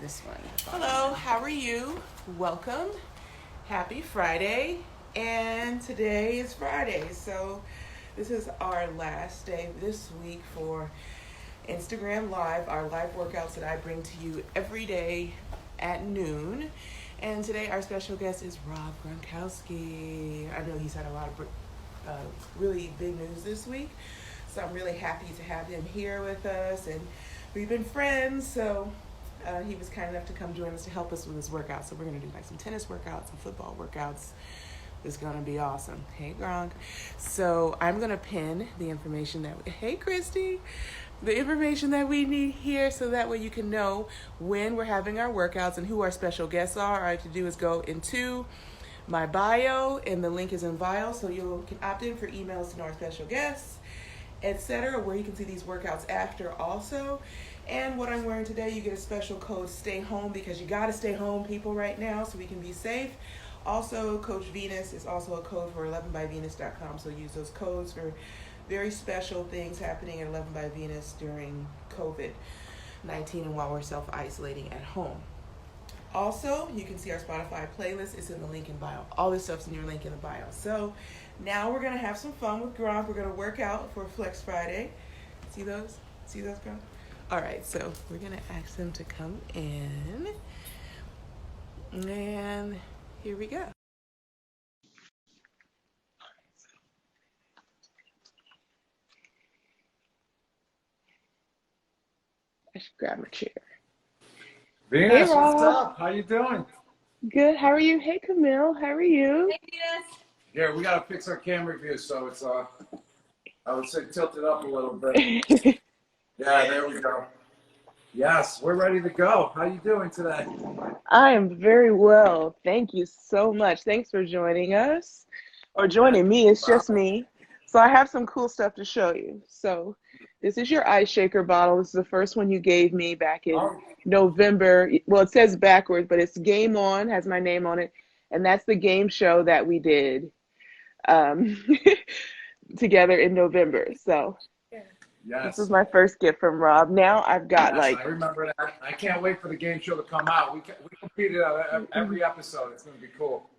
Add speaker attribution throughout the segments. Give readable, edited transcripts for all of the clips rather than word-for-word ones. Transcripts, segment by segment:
Speaker 1: This one. Hello, how are you? Welcome. Happy Friday. And today is Friday. So this is our last day this week for Instagram Live, our live workouts that I bring to you every day at noon. And today our special guest is Rob Gronkowski. I know he's had a lot of really big news this week. So I'm really happy to have him here with us. And we've been friends, so he was kind enough to come join us to help us with his workout. So we're going to do like some tennis workouts, some football workouts. It's going to be awesome. Hey, Gronk. So I'm going to pin the information hey, Christy, the information that we need here so that way you can know when we're having our workouts and who our special guests are. All you have to do is go into my bio, and the link is in bio, so you can opt in for emails to know our special guests, etc., where you can see these workouts after also. And what I'm wearing today, you get a special code stay home, because you got to stay home, people, right now, so we can be safe. Also, Coach Venus is also a code for 11byvenus.com, so use those codes for very special things happening at 11 by Venus during COVID-19 and while we're self-isolating at home. Also, you can see our Spotify playlist. It's in the link in bio. All this stuff's in your link in the bio. So now we're going to have some fun with Gronk. We're going to work out for Flex Friday. See those? See those, Gronk? All right, so we're going to ask them to come in. And here we go. I should grab my chair.
Speaker 2: Venus,
Speaker 1: Hey,
Speaker 2: what's
Speaker 1: Rob.
Speaker 2: up? How you doing?
Speaker 1: Good. How are you? Hey, Camille. How are you?
Speaker 3: Hey, Venus.
Speaker 2: Yeah, we gotta fix our camera view, so it's I would say tilted up a little bit. Yeah, there we go. Yes, we're ready to go. How you doing today?
Speaker 1: I am very well. Thank you so much. Thanks for joining us, or joining me. It's just me. So I have some cool stuff to show you. So this is your ice shaker bottle. This is the first one you gave me back in November. Well, it says backwards, but it's Game On, has my name on it. And that's the game show that we did together in November. So
Speaker 2: Yes.
Speaker 1: this is my first gift from Rob. Now I've got
Speaker 2: Yes, I remember that. I can't wait for the game show to come out. We competed on every episode. It's gonna be cool.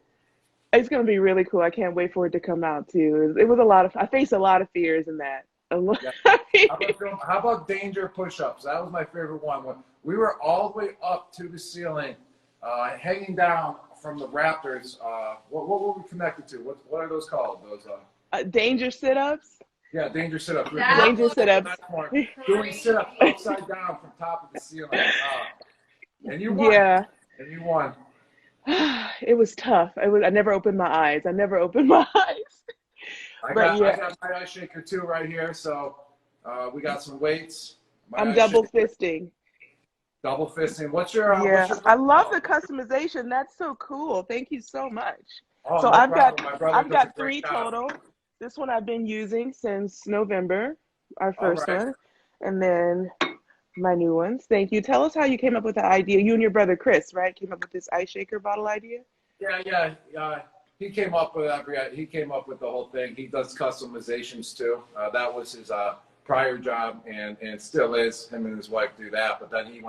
Speaker 1: It's going to be really cool. I can't wait for it to come out too. It was a lot of, I faced a lot of fears in that.
Speaker 2: Yeah. How about danger push-ups? That was my favorite one. When we were all the way up to the ceiling, hanging down from the Raptors. What were we connected to? What are those called? Those
Speaker 1: danger sit-ups?
Speaker 2: Yeah, danger sit-ups.
Speaker 1: Danger sit-ups.
Speaker 2: Doing sit-ups upside down from top of the ceiling. And you won.
Speaker 1: Yeah.
Speaker 2: And you won.
Speaker 1: It was tough. I never opened my eyes. I
Speaker 2: got my ice shaker too right here. So we got some weights.
Speaker 1: I'm double fisting.
Speaker 2: Double fisting. What's your
Speaker 1: I love the customization. That's so cool. Thank you so much.
Speaker 2: Oh,
Speaker 1: so
Speaker 2: no
Speaker 1: I've
Speaker 2: problem.
Speaker 1: got 3 total. This one I've been using since November, our first one, and then my new ones. Thank you. Tell us how you came up with the idea. You and your brother Chris, right, came up with this ice shaker bottle idea?
Speaker 2: Yeah. He came up with the whole thing. He does customizations too. That was his prior job, and still is. Him and his wife do that. But then he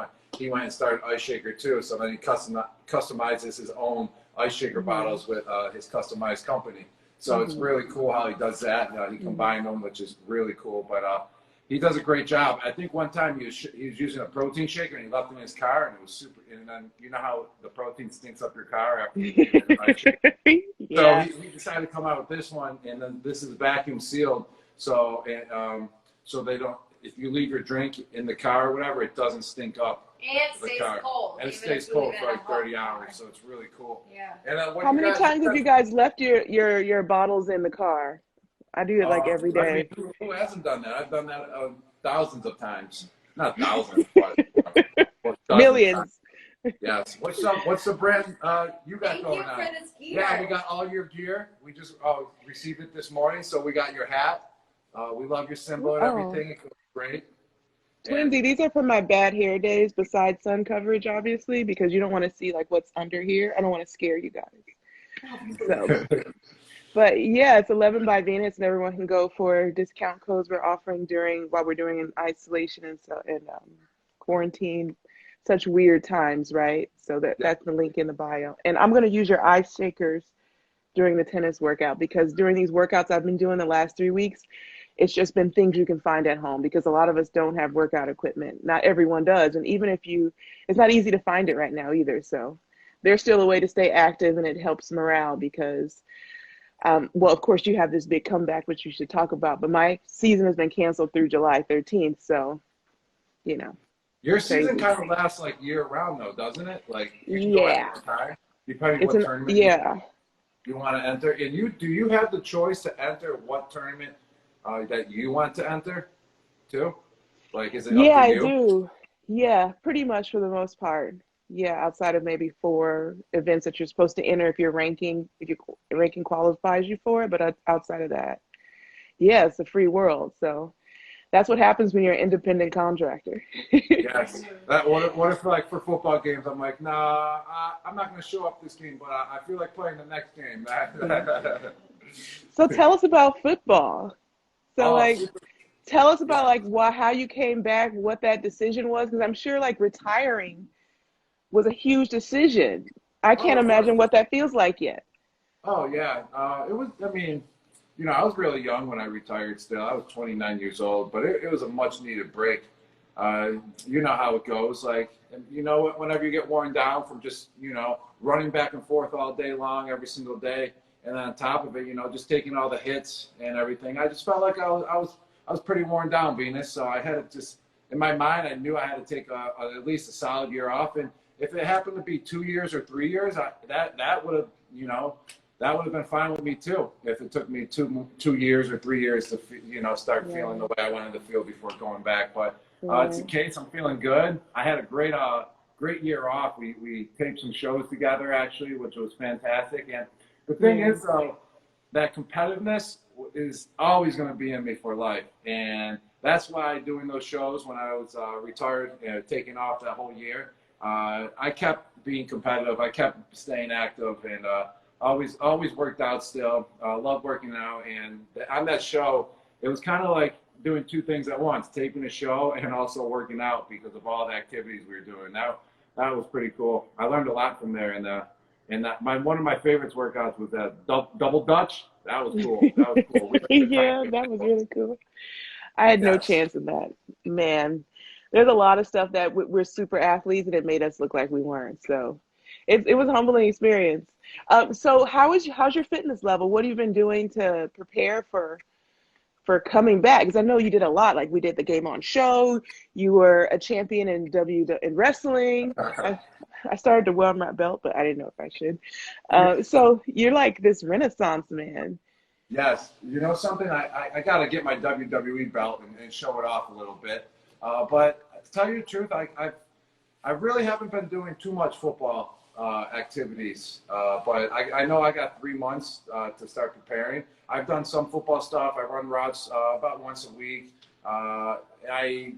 Speaker 2: went and started Ice Shaker too. So then he customizes his own ice shaker bottles with his customized company. So it's really cool how he does that. He combined them, which is really cool. But he does a great job. I think one time he was using a protein shaker and he left it in his car, and it was super. And then you know how the protein stinks up your car after you eat an ice shaker.
Speaker 1: Yeah.
Speaker 2: So he decided to come out with this one, and then this is vacuum sealed. So so they don't. If you leave your drink in the car or whatever, it doesn't stink up.
Speaker 3: And it stays cold.
Speaker 2: And it stays cold for like 30 hours, so it's really cool.
Speaker 3: Yeah.
Speaker 2: And
Speaker 1: how many times have you guys left your bottles in the car? I do it like every day.
Speaker 2: I mean, who hasn't done that? I've done that thousands of times. Not thousands, but
Speaker 1: millions.
Speaker 2: Times. Yes. What's up? What's the brand you got going on?
Speaker 3: Thank you for this gear.
Speaker 2: Yeah, we got all your gear. We just received it this morning, so we got your hat. We love your symbol and everything. It was great.
Speaker 1: Twinsy, these are from my bad hair days, besides sun coverage, obviously, because you don't want to see like what's under here. I don't want to scare you guys. So, but yeah, it's 11 by Venus, and everyone can go for discount codes we're offering while we're doing in isolation and quarantine. such weird times, right? So
Speaker 2: Yeah.
Speaker 1: that's the link in the bio. And I'm going to use your ice shakers during the tennis workout, because during these workouts I've been doing the last 3 weeks, it's just been things you can find at home, because a lot of us don't have workout equipment. Not everyone does. And even if you, it's not easy to find it right now either. So there's still a way to stay active, and it helps morale because, well, of course, you have this big comeback, which you should talk about. But my season has been canceled through July 13th. So, you know,
Speaker 2: Your season
Speaker 1: crazy.
Speaker 2: kind of lasts like year round though, doesn't it? Like you can go at
Speaker 1: Yeah.
Speaker 2: any time, depending
Speaker 1: It's
Speaker 2: what
Speaker 1: an,
Speaker 2: tournament
Speaker 1: yeah.
Speaker 2: you want to enter. And do you have the choice to enter what tournament that you want to enter too? Like, is it up
Speaker 1: Yeah,
Speaker 2: to
Speaker 1: I
Speaker 2: you?
Speaker 1: do. Yeah, pretty much for the most part. Yeah, outside of maybe 4 events that you're supposed to enter if your ranking qualifies you for it. But outside of that, yeah, it's a free world. So that's what happens when you're an independent contractor.
Speaker 2: Yes. That what if like for football games I'm like, nah, I'm not going to show up this game, but I feel like playing the next game.
Speaker 1: Yeah. So tell us about football. So
Speaker 2: Oh,
Speaker 1: like,
Speaker 2: super.
Speaker 1: tell us about
Speaker 2: Yeah.
Speaker 1: like how you came back, what that decision was, because I'm sure like retiring was a huge decision. I
Speaker 2: Oh,
Speaker 1: can't
Speaker 2: it was.
Speaker 1: imagine what that feels like yet.
Speaker 2: Oh yeah, it was. I mean, I was really young when I retired. Still, I was 29 years old, but it was a much needed break. Uh, you know how it goes. Like, and whenever you get worn down from just running back and forth all day long, every single day, and then on top of it, just taking all the hits and everything, I just felt like I was pretty worn down, Venus. So I had to just in my mind, I knew I had to take at least a solid year off, and if it happened to be 2 years or 3 years, that would have that would have been fine with me too. If it took me 2 years or 3 years to start feeling the
Speaker 1: Right,
Speaker 2: way I wanted to feel before going back, but it's the
Speaker 1: right.
Speaker 2: case. I'm feeling good. I had a great year off. We taped some shows together actually, which was fantastic. And the thing
Speaker 1: Yeah.
Speaker 2: is, though, that competitiveness is always going to be in me for life, and that's why doing those shows when I was retired, taking off that whole year, I kept being competitive. I kept staying active, and always worked out still. Loved working out, and on that show, it was kind of like doing two things at once: taping a show and also working out because of all the activities we were doing. That was pretty cool. I learned a lot from there, and one of my favorites workouts was that double Dutch. That was cool. That was cool. We had a good time
Speaker 1: Yeah,
Speaker 2: doing
Speaker 1: that was
Speaker 2: that.
Speaker 1: really cool. I had no
Speaker 2: Yes.
Speaker 1: chance in that. Man, there's a lot of stuff that we're super athletes, and it made us look like we weren't. So it was a humbling experience. So how's your fitness level? What have you been doing to prepare for coming back? Because I know you did a lot. Like we did the Game On show. You were a champion in in wrestling. I started to wear my belt, but I didn't know if I should. So you're like this Renaissance man.
Speaker 2: Yes, something, I got to get my WWE belt and show it off a little bit. But to tell you the truth, I really haven't been doing too much football activities. But I know I got 3 months to start preparing. I've done some football stuff. I run routes about once a week. I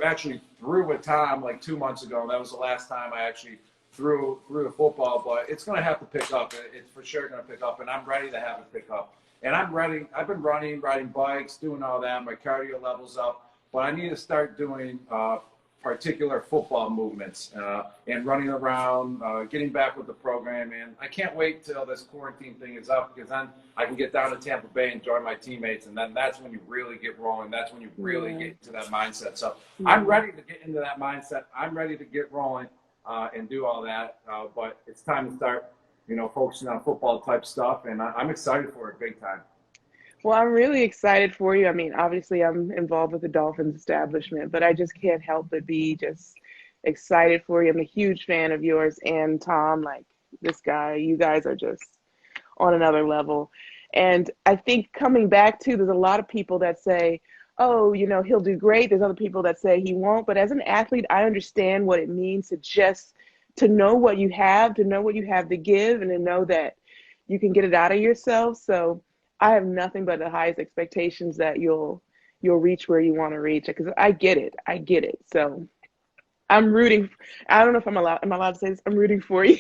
Speaker 2: actually threw with Tom like 2 months ago. That was the last time I actually threw the football, but it's going to have to pick up. It's for sure going to pick up, and I'm ready to have it pick up. And I'm ready. I've been riding bikes, doing all that. My cardio level's up, but I need to start doing particular football movements and running around, getting back with the program. And I can't wait till this quarantine thing is up, because then I can get down to Tampa Bay and join my teammates. And then that's when you really get rolling. That's when you really
Speaker 1: Yeah,
Speaker 2: get into that mindset. So I'm
Speaker 1: yeah.
Speaker 2: ready to get into that mindset. I'm ready to get rolling and do all that. But it's time to start, focusing on football type stuff. And I'm excited for it big time.
Speaker 1: Well, I'm really excited for you. I mean, obviously, I'm involved with the Dolphins establishment, but I just can't help but be just excited for you. I'm a huge fan of yours and Tom. Like this guy, you guys are just on another level. And I think coming back to, there's a lot of people that say, oh, he'll do great. There's other people that say he won't. But as an athlete, I understand what it means to know what you have, to know what you have to give, and to know that you can get it out of yourself. So I have nothing but the highest expectations that you'll reach where you want to reach, because I get it. I get it. So I'm rooting. I don't know if am I allowed to say this? I'm rooting for you.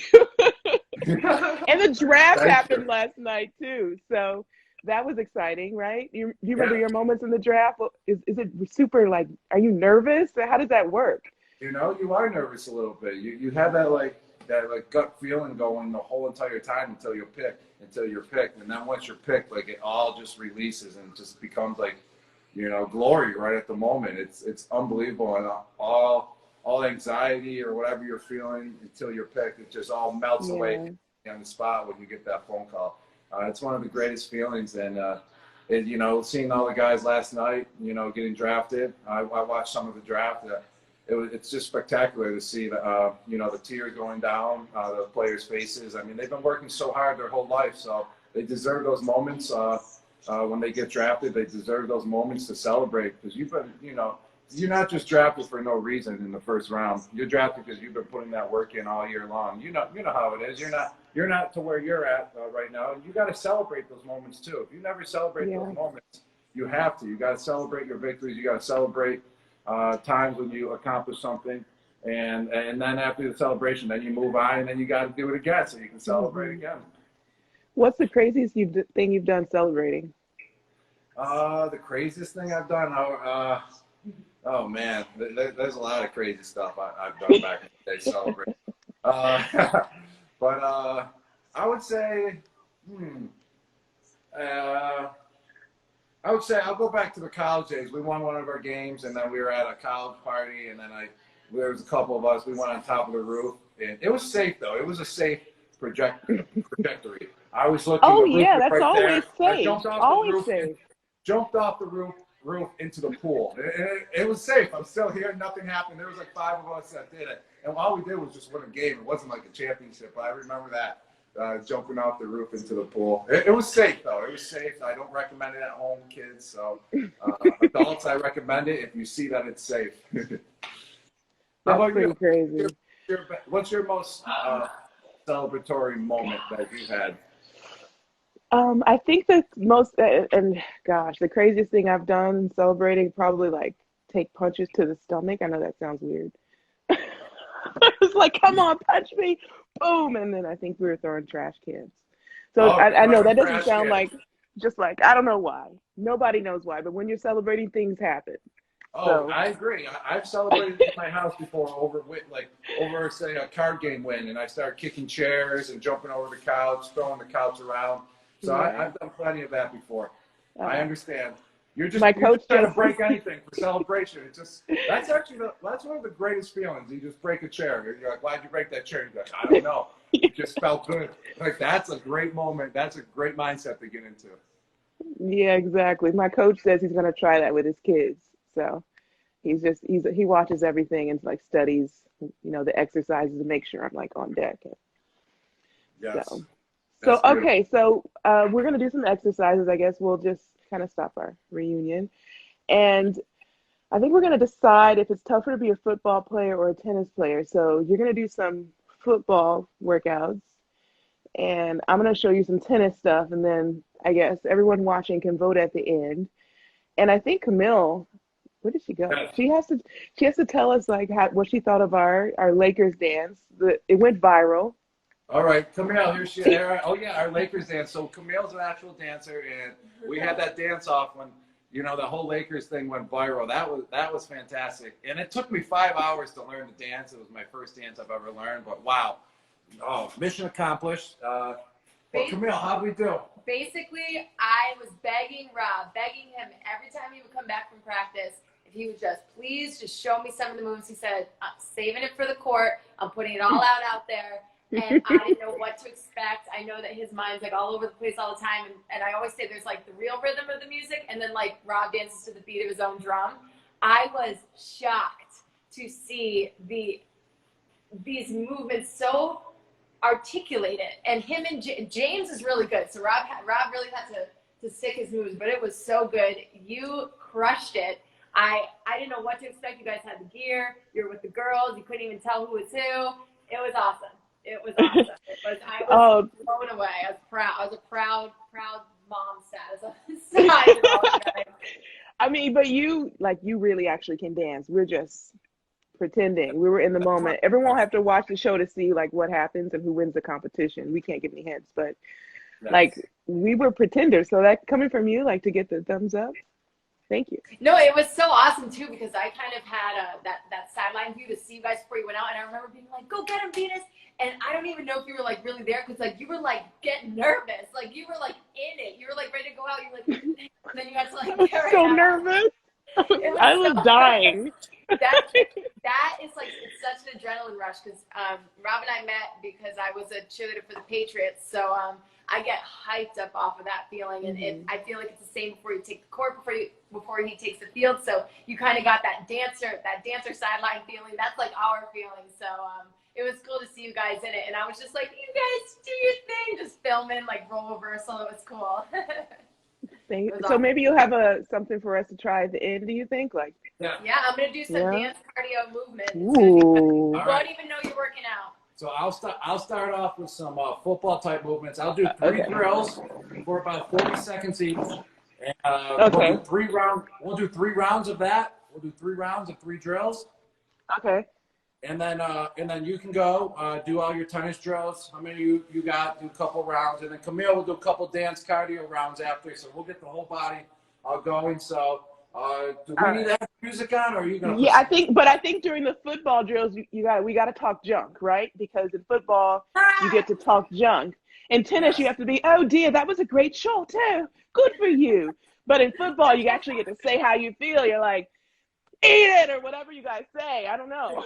Speaker 1: And the draft
Speaker 2: Thank you.
Speaker 1: happened last night too. So that was exciting, right? Do you remember
Speaker 2: Yeah.
Speaker 1: your moments in the draft? Is it super, like, are you nervous? How does that work?
Speaker 2: You know, you are nervous a little bit. You have that gut feeling going the whole entire time until you're picked, and then once you're picked, like it all just releases and just becomes like, you know, glory right at the moment. It's unbelievable, and all anxiety or whatever you're feeling until you're picked, it just all melts away on the spot when you get that phone call. It's one of the greatest feelings, and you know, seeing all the guys last night, you know, getting drafted. I watched some of the draft. It's just spectacular to see the you know, the tears going down the players' faces. I mean, they've been working so hard their whole life, so they deserve those moments when they get drafted. They deserve those moments to celebrate, because you've been, you know, you're not just drafted for no reason in the first round. You're drafted because you've been putting that work in all year long. You know how it is. You're not to where you're at right now. You got to celebrate those moments too. If you never celebrate those moments, you have to. You got to celebrate your victories. You got to celebrate times when you accomplish something, and then after the celebration, then you move on, and then you got to do it again so you can celebrate again.
Speaker 3: What's the craziest thing you've done celebrating?
Speaker 2: The craziest thing I've done. Oh man, there's a lot of crazy stuff I've done back in the day celebrating. But I would say, I'll go back to the college days. We won one of our games, and then we were at a college party, and then there was a couple of us. We went on top of the roof, and it was safe though. It was a safe trajectory. I was looking.
Speaker 3: Oh
Speaker 2: the roof
Speaker 3: yeah,
Speaker 2: was
Speaker 3: that's
Speaker 2: right
Speaker 3: always
Speaker 2: there.
Speaker 3: safe.
Speaker 2: I jumped off
Speaker 3: Always
Speaker 2: the roof.
Speaker 3: safe.
Speaker 2: Jumped off the roof into the pool. It was safe. I'm still here. Nothing happened. There was like 5 of us that did it, and all we did was just win a game. It wasn't like a championship, but I remember that. Jumping off the roof into the pool. It was safe, though. It was safe. I don't recommend it at home, kids. So adults, I recommend it if you see that it's safe. How about
Speaker 3: pretty
Speaker 2: you?
Speaker 3: Crazy.
Speaker 2: What's your most celebratory moment that you've had?
Speaker 3: I think the most, and gosh, the craziest thing I've done celebrating, probably like take punches to the stomach. I know that sounds weird. It's like, come on, punch me. Boom. And then I think we were throwing trash cans. So I know that doesn't sound like, just like, I don't know why. Nobody knows why. But when you're celebrating, things happen.
Speaker 2: Oh,
Speaker 3: So,
Speaker 2: I agree. I've celebrated in my house before over say a card game win, and I started kicking chairs and jumping over the couch, throwing the couch around. So I've done plenty of that before. I understand. You're just trying to break anything for celebration. It's just that's one of the greatest feelings. You just break a chair. You're like, why'd you break that chair? You're like, I don't know. It just felt good. Like that's a great moment. That's a great mindset to get into.
Speaker 3: yeah, exactly. My coach says he's going to try that with his kids. So he watches everything and like studies, the exercises to make sure I'm like on deck.
Speaker 2: Yes.
Speaker 3: So okay, so we're gonna do some exercises. I guess we'll just kind of stop our reunion, and I think we're gonna decide if it's tougher to be a football player or a tennis player. So you're gonna do some football workouts, and I'm gonna show you some tennis stuff, and then I guess everyone watching can vote at the end. And I think Camille, where did she go? She has to tell us like what she thought of our Lakers dance. It went viral.
Speaker 2: All right, Camille, here she is. Oh yeah, our Lakers dance. So Camille's an actual dancer, and we had that dance off when the whole Lakers thing went viral. That was fantastic, and it took me 5 hours to learn the dance. It was my first dance I've ever learned, but wow, mission accomplished. Well, Camille, how'd we do?
Speaker 4: Basically, I was begging Rob, begging him every time he would come back from practice, if he would please show me some of the moves. He said, I'm saving it for the court. I'm putting it all out there. And I didn't know what to expect. I know that his mind's like all over the place all the time. And I always say there's like the real rhythm of the music, and then like Rob dances to the beat of his own drum. I was shocked to see these movements so articulated. And him and James is really good. So Rob really had to stick his moves, but it was so good. You crushed it. I didn't know what to expect. You guys had the gear. You were with the girls. You couldn't even tell who was who. It was awesome. I was blown away. I was a proud mom status on the side.
Speaker 3: I mean, but you really actually can dance. We're just pretending. We were in the moment. Everyone will have to watch the show to see like what happens and who wins the competition. We can't give any hints, but like we were pretenders. So that coming from you, like to get the thumbs up. Thank you.
Speaker 4: No, it was so awesome too because I kind of had that sideline view to see you guys before you went out, and I remember being like, "Go get him, Venus!" And I don't even know if you were like really there because like you were like getting nervous, like you were like in it, you were like ready to go out. You were like, and then you had to like
Speaker 3: I was
Speaker 4: carry
Speaker 3: so
Speaker 4: it out.
Speaker 3: nervous. I was
Speaker 4: so
Speaker 3: dying.
Speaker 4: that is like it's such an adrenaline rush because Rob and I met because I was a cheerleader for the Patriots, so I get hyped up off of that feeling, and I feel like it's the same before you take the court, before he takes the field. So you kind of got that dancer sideline feeling. That's like our feeling. So it was cool to see you guys in it, and I was just like, you guys do your thing, just filming like role reversal. It was cool.
Speaker 3: So
Speaker 4: awesome.
Speaker 3: maybe you'll have something for us to try at the end. Do you think? Like,
Speaker 4: yeah, I'm gonna do some dance cardio movement.
Speaker 3: Ooh.
Speaker 4: You won't even know you're working out.
Speaker 2: So I'll start off with some football type movements. I'll do three drills for about 40 seconds each. And, we'll do 3 rounds of that. We'll do 3 rounds of 3 drills.
Speaker 3: Okay.
Speaker 2: And then you can go do all your tennis drills. How many you got? Do a couple rounds, and then Camille will do a couple dance cardio rounds after. So we'll get the whole body going. So do we need to have music on, or are you gonna?
Speaker 3: Yeah, I think during the football drills, we got to talk junk, right? Because in football, you get to talk junk. In tennis, you have to be, oh dear, that was a great shot too. Good for you. But in football, you actually get to say how you feel. You're like, eat it, or whatever you guys say. I don't know.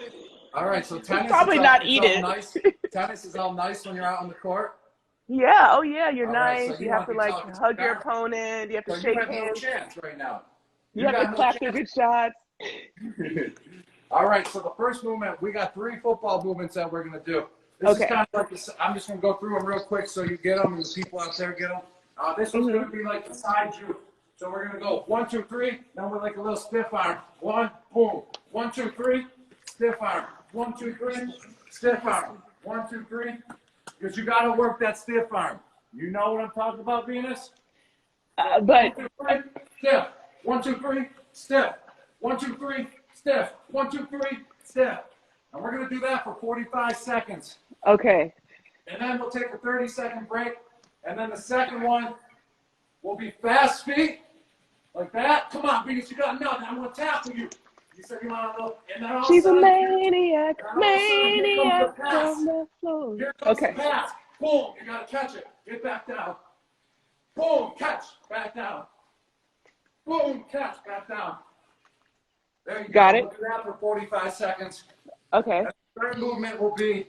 Speaker 2: All right, so tennis
Speaker 3: probably not eat it.
Speaker 2: Nice. Tennis is all nice when you're out on the court.
Speaker 3: Yeah. Oh yeah, you're
Speaker 2: All
Speaker 3: nice.
Speaker 2: right, so
Speaker 3: you have to like hug your opponent. You have to shake
Speaker 2: hands.
Speaker 3: hands.
Speaker 2: No chance right now.
Speaker 3: You have to clap for good shots.
Speaker 2: All right, so the first movement, we got 3 football movements that we're going to do. This is kind of like this. I'm just going to go through them real quick so you get them and the people out there get them. This one's going to be like the side juke. So we're going to go 1, 2, 3. Then we're like a little stiff arm. 1, boom. 1, 2, 3. Stiff arm. 1, 2, 3. Stiff arm. 1, 2, 3. Because you got to work that stiff arm. You know what I'm talking about, Venus?
Speaker 3: But
Speaker 2: 1, 2, 3. Stiff. 1, 2, 3. Stiff. 1, 2, 3. Stiff. 1, 2, 3. Stiff. And we're going to do that for 45 seconds.
Speaker 3: okay.
Speaker 2: And then we'll take a 30-second break. And then the second one will be fast feet. Like that. Come on, Venus, you got nothing. I'm going to tackle you. You said you want to know. And then all
Speaker 3: She's
Speaker 2: of
Speaker 3: a
Speaker 2: a sudden,
Speaker 3: maniac from the floor.
Speaker 2: Here comes the pass. Boom. You got to catch it. Get back down. Boom. Catch. Back down. Boom. Catch. Back down. There you go.
Speaker 3: Got it.
Speaker 2: We'll do that for 45 seconds.
Speaker 3: Okay.
Speaker 2: And third movement will be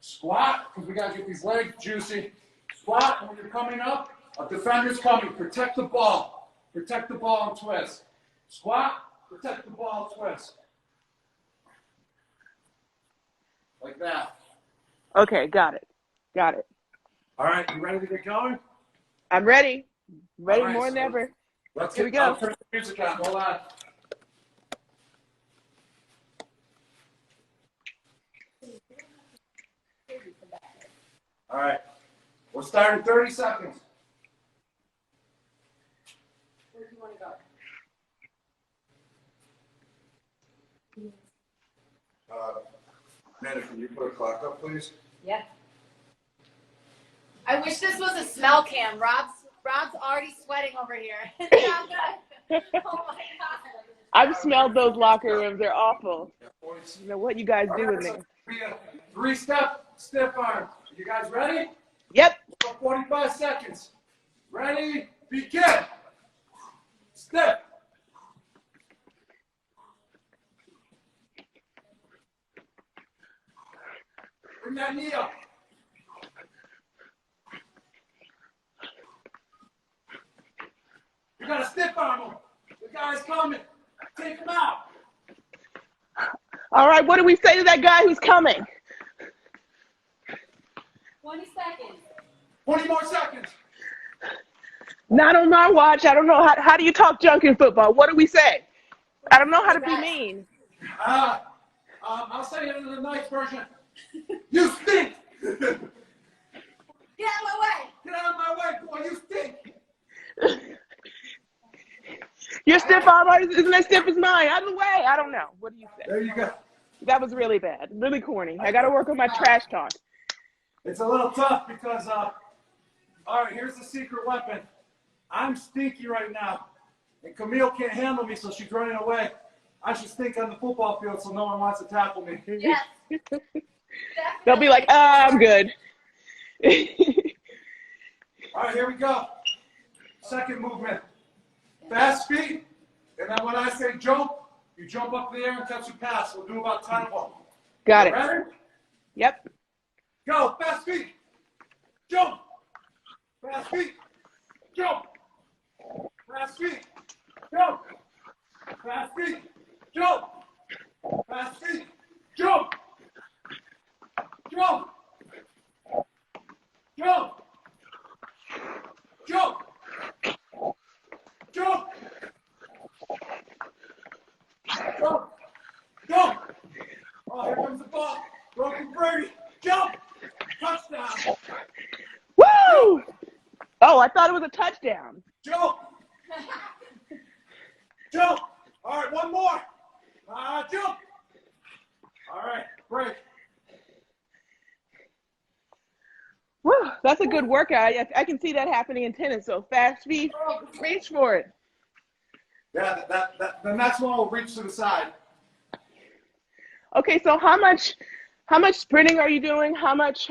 Speaker 2: squat, because we got to get these legs juicy. Squat, and when you're coming up, a defender's coming. Protect the ball. Protect the ball and twist. Squat, protect the ball, twist. Like that.
Speaker 3: Okay, got it.
Speaker 2: All right, you ready to get going?
Speaker 3: I'm ready. Ready
Speaker 2: All right,
Speaker 3: more than ever.
Speaker 2: Here
Speaker 3: we go.
Speaker 2: I'll turn the music on. Hold on. All right. We'll start in 30 seconds.
Speaker 4: Where do you want to go?
Speaker 2: Amanda, can you put a clock up, please?
Speaker 4: Yeah. I wish this was a smell cam. Rob's already sweating over here. It's not good. Oh my god.
Speaker 3: I've smelled those locker rooms. They're awful. You know what you guys do in there.
Speaker 2: 3-step stiff arm. You guys ready?
Speaker 3: Yep.
Speaker 2: 45 seconds. Ready? Begin. Stiff. Bring that knee up. You got a stiff arm him. The guy's coming. Take him out.
Speaker 3: All right, what do we say to that guy who's coming?
Speaker 4: 20 seconds.
Speaker 2: 20 more seconds.
Speaker 3: Not on my watch. I don't know. How do you talk junk in football? What do we say? I don't know how to be mean.
Speaker 2: I'll say it in the nice version. You stink.
Speaker 4: Get out of my way.
Speaker 2: Get out of my way, boy. You stink.
Speaker 3: Your stiff arm isn't as stiff as mine. Out of the way. I don't know. What do you say?
Speaker 2: There you go.
Speaker 3: That was really bad. Really corny. I got to work on my trash talk.
Speaker 2: It's a little tough because, all right, here's the secret weapon. I'm stinky right now, and Camille can't handle me, so she's running away. I should stink on the football field so no one wants to tackle me.
Speaker 4: Yes.
Speaker 3: They'll be like, I'm good.
Speaker 2: All right, here we go. Second movement. Fast feet, and then when I say jump, you jump up in the air and catch a pass. We'll do about 10 of them.
Speaker 3: Got it.
Speaker 2: Ready?
Speaker 3: Yep.
Speaker 2: Go, fast feet. Jump. Fast feet. Jump. Fast feet. Jump. Fast feet. Jump. Fast feet. Jump. Jump. Jump. Jump. Jump. Jump. Jump. Oh, here comes the ball. Broken Brady. Jump. Touchdown.
Speaker 3: Woo! Oh, I thought it was a touchdown.
Speaker 2: Jump. Jump. All right, one more. Jump. All right, break.
Speaker 3: Woo, that's a good workout. I can see that happening in tennis. So fast feet, reach for it.
Speaker 2: Yeah, then that's when we'll reach to the side.
Speaker 3: Okay, so how much sprinting are you doing? How much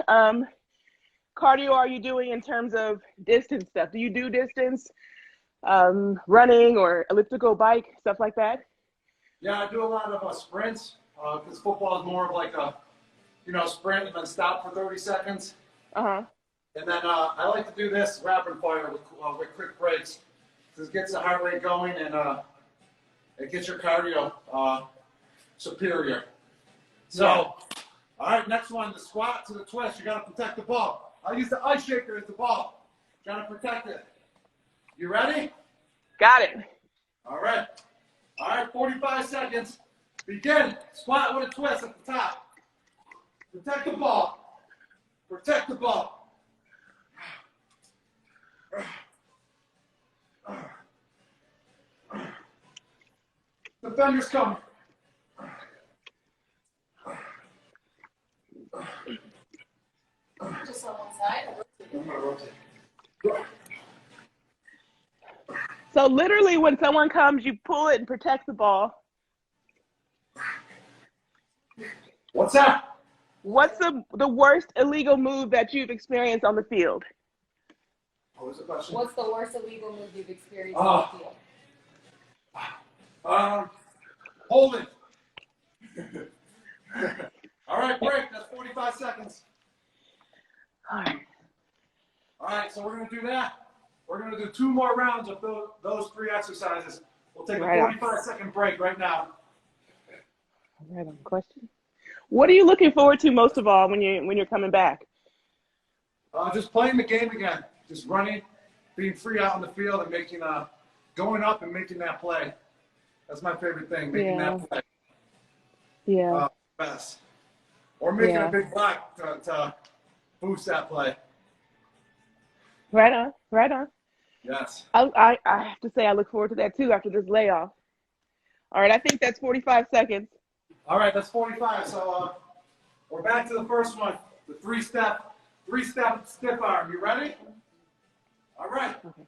Speaker 3: cardio are you doing in terms of distance stuff? Do you do distance, running or elliptical bike, stuff like that?
Speaker 2: Yeah, I do a lot of sprints because football is more of like a, sprint and then stop for 30 seconds.
Speaker 3: Uh-huh.
Speaker 2: And then I like to do this rapid fire with quick breaks because it gets the heart rate going and it gets your cardio superior. So, all right, next one, the squat to the twist. You got to protect the ball. I'll use the ice shaker as the ball. Got to protect it. You ready?
Speaker 3: Got it.
Speaker 2: All right. All right, 45 seconds. Begin. Squat with a twist at the top. Protect the ball. Protect the ball. Defender's coming.
Speaker 4: Just on one side.
Speaker 2: I'm gonna rotate.
Speaker 3: So literally when someone comes, you pull it and protect the ball.
Speaker 2: What's that?
Speaker 3: What's the worst illegal move that you've experienced on the field?
Speaker 2: What was the question?
Speaker 4: What's the worst illegal move you've experienced on the field?
Speaker 2: Hold it. All right, break. That's 45 seconds.
Speaker 3: All right.
Speaker 2: All right, so we're going to do that. We're going to do 2 more rounds of those 3 exercises. We'll take a 45-second break right now.
Speaker 3: Right on. Question. What are you looking forward to most of all when you're coming back?
Speaker 2: Just playing the game again. Just running, being free out in the field, and making going up and making that play. That's my favorite thing, making that play.
Speaker 3: Yeah.
Speaker 2: Best. Or making a big block to boost that play.
Speaker 3: Right on. Right on.
Speaker 2: Yes.
Speaker 3: I have to say I look forward to that too after this layoff. All right, I think that's 45 seconds.
Speaker 2: All right, that's 45. So we're back to the first one, the three-step stiff arm. You ready? All right.
Speaker 3: Okay.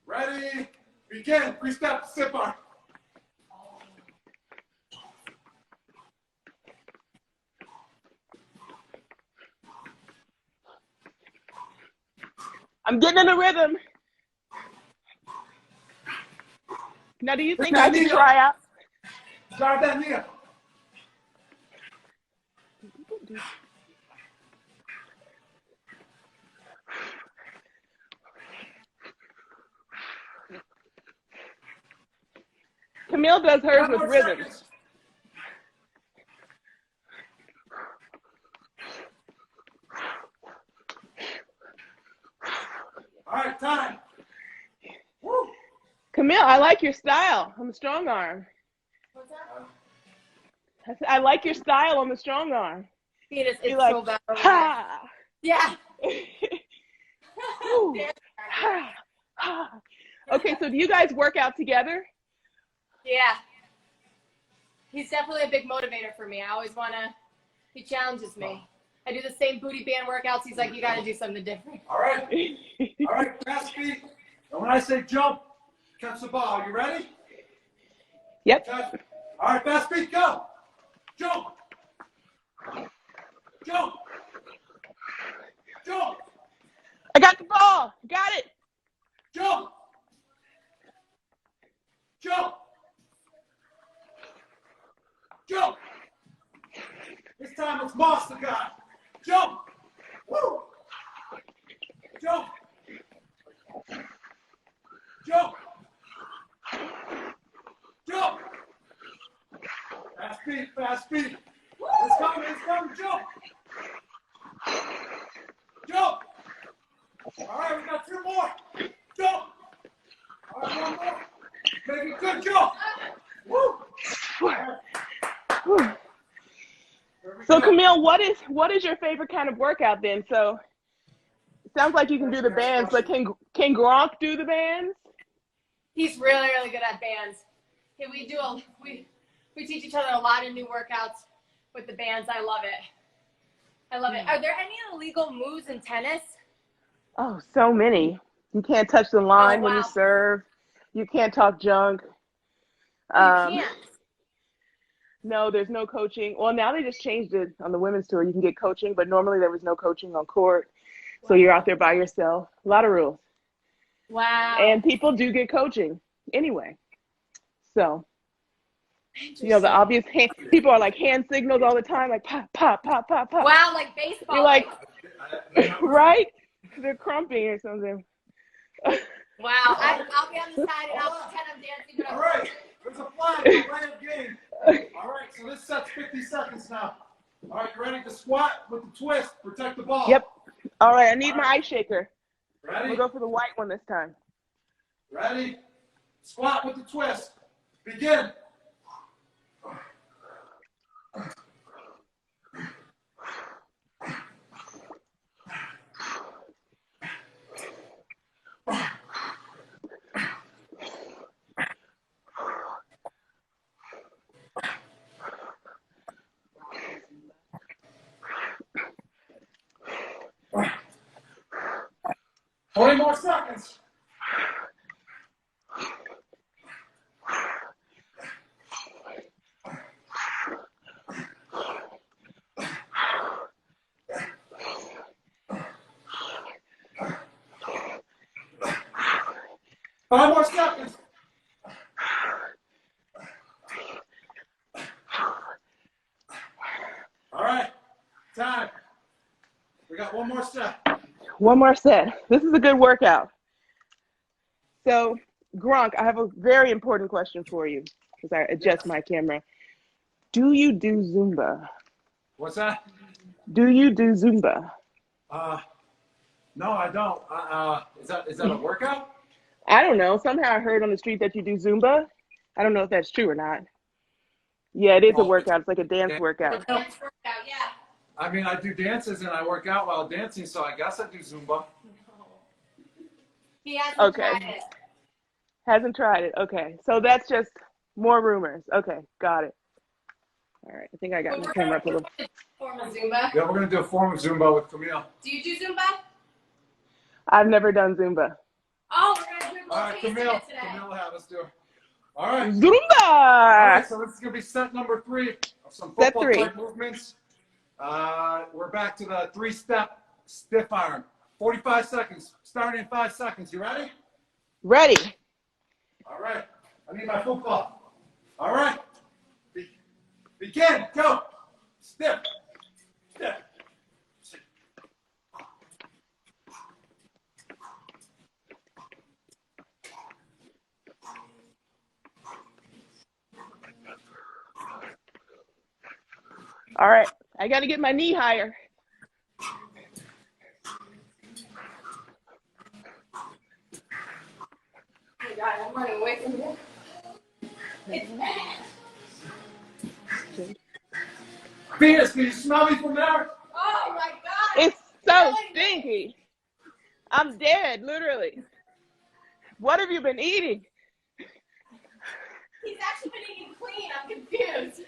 Speaker 2: Ready? Begin. 3-step stiff arm.
Speaker 3: I'm getting in the rhythm. Now, do you think I can try out?
Speaker 2: Drive that knee up.
Speaker 3: Camille does hers with rhythm.
Speaker 2: Seconds. All right, time. Woo.
Speaker 3: Camille, I like your style on the strong arm.
Speaker 4: What's that?
Speaker 3: I said, I like your style on the strong arm.
Speaker 4: It's
Speaker 3: like,
Speaker 4: so bad.
Speaker 3: Ha!
Speaker 4: Yeah.
Speaker 3: Ooh. Ha! Ha! Okay, so do you guys work out together?
Speaker 4: Yeah. He's definitely a big motivator for me. I always he challenges me. I do the same booty band workouts. He's like, you got to do something different.
Speaker 2: All right. All right, fast feet. And when I say jump, catch the ball. You ready?
Speaker 3: Yep.
Speaker 2: Okay. All right, fast feet, go. Jump. Jump. Jump.
Speaker 3: I got the ball. Got it.
Speaker 2: Jump. Jump. Jump. This time it's Monster Guy. Jump. Woo. Jump. Jump. Jump. Fast feet, fast feet. It's coming, jump. Jump. All right, we got 2 more. Jump. All right, 1 more. Make it good jump. Woo.
Speaker 3: Whew. So Camille, what is your favorite kind of workout then? So it sounds like you can do the bands, but can Gronk do the bands?
Speaker 4: He's really, really good at bands. We teach each other a lot of new workouts with the bands. I love it. I love it. Are there any illegal moves in tennis?
Speaker 3: Oh, so many. You can't touch the line when you
Speaker 4: wow.
Speaker 3: serve. You can't talk junk.
Speaker 4: You can't.
Speaker 3: No, there's no coaching. Well, now they just changed it on the women's tour. You can get coaching, but normally there was no coaching on court. So you're out there by yourself. A lot of rules.
Speaker 4: Wow.
Speaker 3: And people do get coaching anyway. So, the obvious people are like hand signals all the time, like pop, pop, pop, pop, pop.
Speaker 4: Wow, like baseball.
Speaker 3: You're like, right? They're crumping or something.
Speaker 4: Wow. I'll be on the side and I'll pretend I'm dancing. But
Speaker 2: All right, there's a flag, a delay of game. All right, so this set's 50 seconds now. All right, you ready to squat with the twist? Protect the ball.
Speaker 3: Yep. All right, I need my ice shaker.
Speaker 2: Ready?
Speaker 3: We'll go for the white one this time.
Speaker 2: Ready? Squat with the twist. Begin. Twenty more seconds. Five more seconds. All right, time. We got 1 more set.
Speaker 3: One more set. This is a good workout. So, Gronk, I have a very important question for you because I adjust my camera. Do you do Zumba?
Speaker 2: What's that?
Speaker 3: Do you do Zumba?
Speaker 2: No, I don't. Is that a workout?
Speaker 3: I don't know. Somehow I heard on the street that you do Zumba. I don't know if that's true or not. Yeah, it is a workout. It's like a dance workout.
Speaker 4: Dance workout, yeah.
Speaker 2: I mean, I do dances and I work out while dancing, so I guess I do Zumba.
Speaker 4: He hasn't
Speaker 3: Okay.
Speaker 4: tried it.
Speaker 3: Hasn't tried it. Okay. So that's just more rumors. Okay. Got it. All right. I think I got my camera up a little.
Speaker 4: Form of Zumba.
Speaker 2: Yeah, we're going to do a form of Zumba with Camille.
Speaker 4: Do you do Zumba?
Speaker 3: I've never done Zumba.
Speaker 4: Oh, we're going to do a
Speaker 2: All
Speaker 4: little
Speaker 2: right,
Speaker 4: taste of
Speaker 2: Camille.
Speaker 4: it today.
Speaker 2: Camille will have us do it. All right.
Speaker 3: Zumba!
Speaker 2: All right, so this is going to be set number 3 of some
Speaker 3: Set
Speaker 2: football
Speaker 3: 3.
Speaker 2: type movements. We're back to the 3-step stiff iron. 45 seconds, starting in 5 seconds. You ready?
Speaker 3: Ready.
Speaker 2: All right. I need my football. All right. Begin. Go. Stiff. Stiff.
Speaker 3: All right. I got to get my knee higher.
Speaker 4: Oh my God, I'm running away from you. It's bad.
Speaker 2: Venus, can you smell me from there?
Speaker 4: Oh my God.
Speaker 3: It's so
Speaker 4: Really?
Speaker 3: stinky. I'm dead, literally. What have you been eating?
Speaker 4: He's actually been eating clean. I'm confused.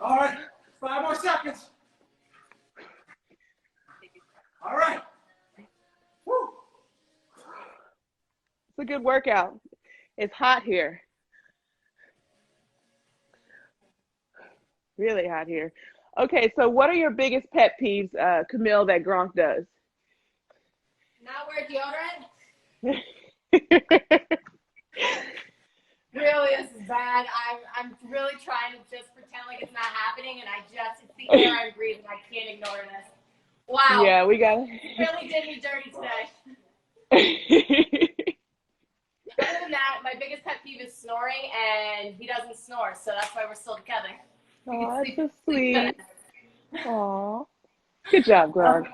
Speaker 2: All right. 5 more seconds. All right.
Speaker 3: a good workout. It's hot here. Really hot here. Okay, so what are your biggest pet peeves, Camille, that Gronk does?
Speaker 4: Not wear deodorant. Really, this is bad. I'm really trying to just pretend like it's not happening, and it's the air I'm breathing. I can't ignore this. Wow.
Speaker 3: Yeah, we got
Speaker 4: You really did me dirty today. Other than that, my biggest pet peeve is snoring, and he doesn't snore, so that's why we're still together.
Speaker 3: Oh, that's so sweet. Aw. Good job, Gronk.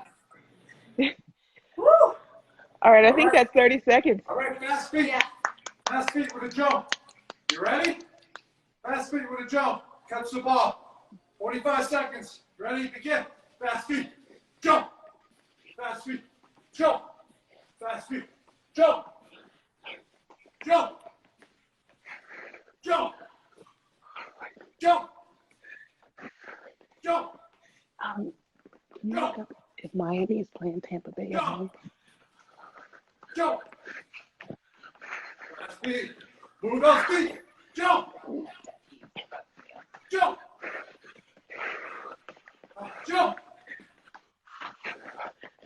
Speaker 4: Woo!
Speaker 3: All right, I think that's 30 seconds.
Speaker 2: All right, fast feet.
Speaker 4: Yeah.
Speaker 2: Fast feet with a jump. You ready? Fast feet with a jump. Catch the ball. 45 seconds. Ready? Begin. Fast feet. Jump. Fast feet. Jump. Fast feet. Jump. Jump. Jump. Jump. Jump.
Speaker 3: Can you look up if Miami is playing Tampa Bay at home?
Speaker 2: Jump. Fast feet. Move those feet. Jump. Jump. Jump.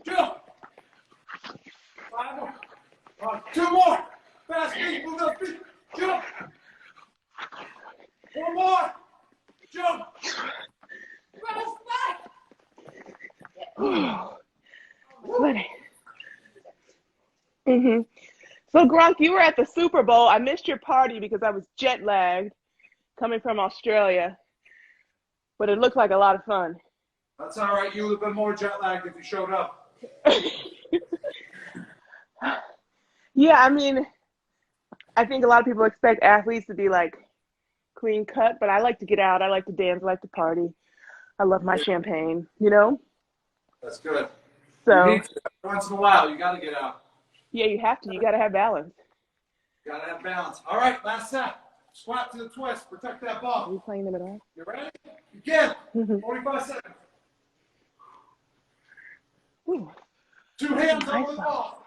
Speaker 2: Jump. 5 more. 2 more. Fast feet. Move those feet. Jump. 1 more. Jump.
Speaker 4: Rose back.
Speaker 3: Sweaty. So, Gronk, you were at the Super Bowl. I missed your party because I was jet lagged coming from Australia, but it looked like a lot of fun.
Speaker 2: That's all right. You would have been more jet lagged if you showed up.
Speaker 3: Yeah, I mean, I think a lot of people expect athletes to be like clean cut, but I like to get out. I like to dance. I like to party. I love my champagne, you know?
Speaker 2: That's good.
Speaker 3: So,
Speaker 2: You need to. Once in a while, you got to get out.
Speaker 3: yeah, you have to. You got to have balance.
Speaker 2: You got to have balance. All right, last set. Squat to the twist. Protect that
Speaker 3: Are
Speaker 2: ball.
Speaker 3: you playing them at all?
Speaker 2: You ready? Begin. 45 seconds.
Speaker 3: Ooh.
Speaker 2: 2 hands
Speaker 3: Nice
Speaker 2: over the
Speaker 3: one.
Speaker 2: ball.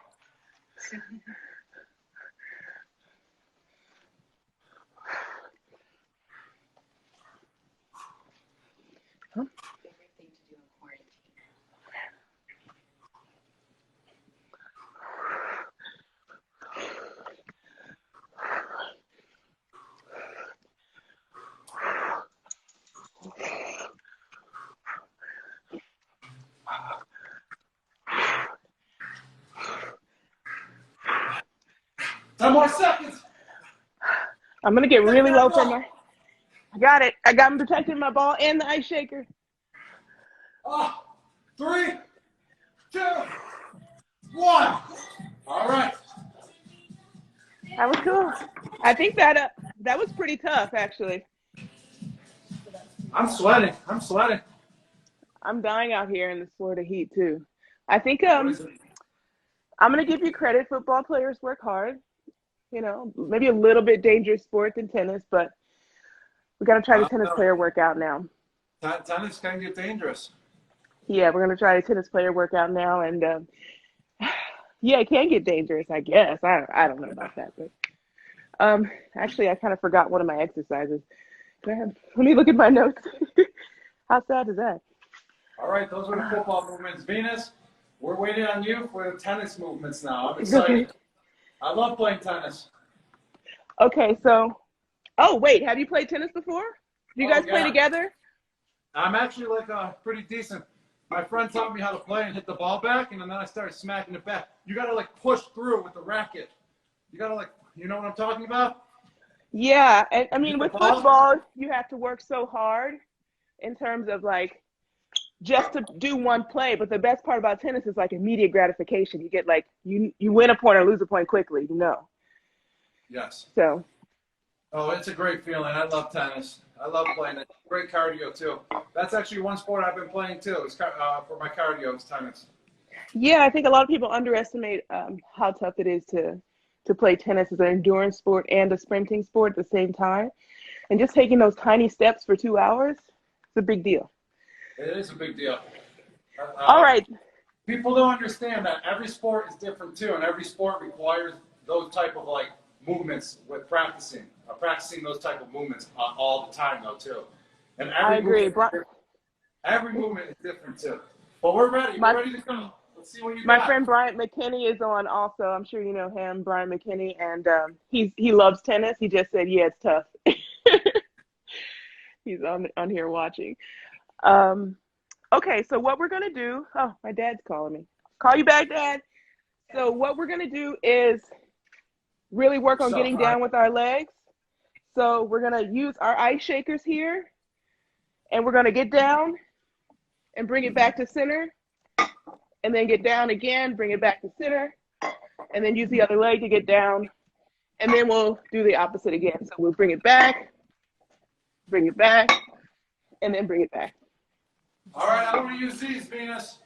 Speaker 2: Ten more seconds.
Speaker 3: I'm going to get really low for my... I got it. I got him protecting my ball and the ice shaker.
Speaker 2: 3, 2, 1. All right.
Speaker 3: That was cool. I think that was pretty tough, actually.
Speaker 2: I'm sweating. I'm sweating.
Speaker 3: I'm dying out here in this Florida heat, too. I think
Speaker 2: What is it?
Speaker 3: I'm going to give you credit. Football players work hard. You know, maybe a little bit dangerous sport than tennis, but we got to try the tennis player workout now.
Speaker 2: Tennis can get dangerous.
Speaker 3: Yeah, we're going to try the tennis player workout now. And, yeah, it can get dangerous, I guess. I don't know about that. But actually, I kind of forgot one of my exercises. Let me look at my notes. How sad is that?
Speaker 2: All right, those were the football movements. Venus, we're waiting on you for the tennis movements now. I'm excited. I love playing tennis.
Speaker 3: Okay, so, wait, have you played tennis before? Do you guys play together?
Speaker 2: I'm actually like pretty decent. My friend taught me how to play and hit the ball back, and then I started smacking it back. You got to like push through with the racket. You got to like, you know what I'm talking about?
Speaker 3: Yeah, and I mean,
Speaker 2: Hit
Speaker 3: with
Speaker 2: the ball.
Speaker 3: football, you have to work so hard in terms of like just to do one play. But the best part about tennis is like immediate gratification. You get like you win a point or lose a point quickly, you know.
Speaker 2: Yes.
Speaker 3: So.
Speaker 2: Oh, it's a great feeling. I love tennis. I love playing it. Great cardio too. That's actually one sport I've been playing too. It's for my cardio is tennis.
Speaker 3: Yeah, I think a lot of people underestimate how tough it is to play tennis as an endurance sport and a sprinting sport at the same time. And just taking those tiny steps for 2 hours, it's a big deal.
Speaker 2: It is a big deal.
Speaker 3: All right.
Speaker 2: People don't understand that every sport is different too, and every sport requires those type of like movements with practicing those type of movements all the time though too. And
Speaker 3: I agree.
Speaker 2: Every movement is different too. But we're ready. We're ready to go. Let's see what you got.
Speaker 3: My friend Bryant McKinney is on also. I'm sure you know him, Bryant McKinney, and he loves tennis. He just said, yeah, it's tough. He's on here watching. Okay, so what we're going to do, oh, my dad's calling me. Call you back, Dad. So what we're going to do is really work on getting down with our legs. So we're going to use our ice shakers here, and we're going to get down and bring it back to center, and then get down again, bring it back to center, and then use the other leg to get down, and then we'll do the opposite again. So we'll bring it back, and then bring it back.
Speaker 2: All right, I want to use these, Venus.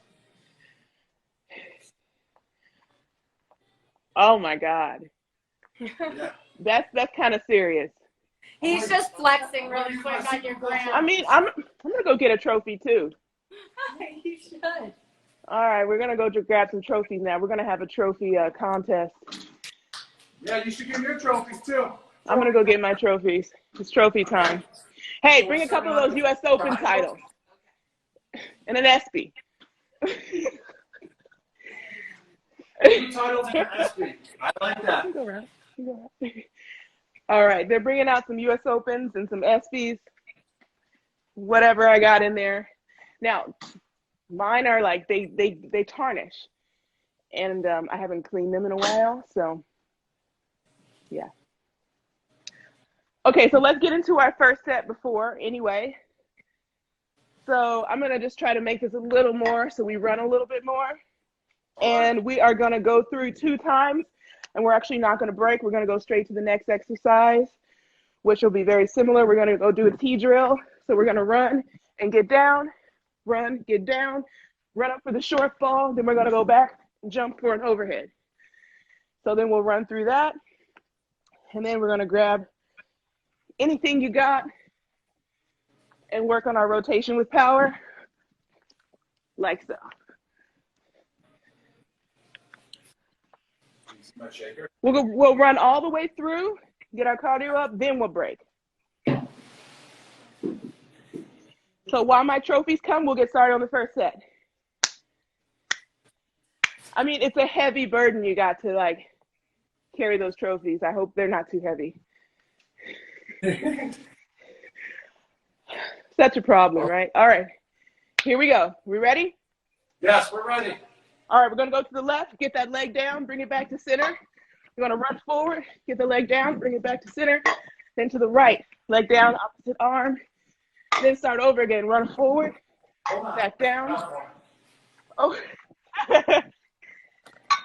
Speaker 3: Oh my God.
Speaker 2: Yeah.
Speaker 3: That's kind of serious.
Speaker 4: He's just flexing really quick on your gram.
Speaker 3: I mean, I'm gonna go get a trophy too.
Speaker 4: You should.
Speaker 3: All right, we're gonna go grab some trophies now. We're gonna have a trophy contest.
Speaker 2: Yeah, you should get your trophies too.
Speaker 3: I'm gonna go get my trophies. It's trophy time. Hey, bring a couple of those U.S. Open titles and an ESPY.
Speaker 2: 2 titles and an ESPY. I like that.
Speaker 3: You go around. All right, they're bringing out some U.S. Opens and some ESPYs, whatever I got in there. Now, mine are like, they tarnish, and I haven't cleaned them in a while, so yeah. Okay, so let's get into our first set anyway. So I'm gonna just try to make this a little more so we run a little bit more. And we are gonna go through 2 times, and we're actually not gonna break. We're gonna go straight to the next exercise, which will be very similar. We're gonna go do a T drill. So we're gonna run and get down, run, get down, run up for the short ball, then we're gonna go back and jump for an overhead. So then we'll run through that, and then we're gonna grab anything you got and work on our rotation with power, like so. We'll run all the way through, get our cardio up, then we'll break. So while my trophies come, we'll get started on the first set. I mean, it's a heavy burden you got to like carry those trophies. I hope they're not too heavy. Such a problem, right? All right, here we go. We ready?
Speaker 2: Yes, we're ready.
Speaker 3: All right, we're gonna go to the left, get that leg down, bring it back to center. You're gonna run forward, get the leg down, bring it back to center. Then to the right, leg down, opposite arm. Then start over again, run forward, back down. Oh,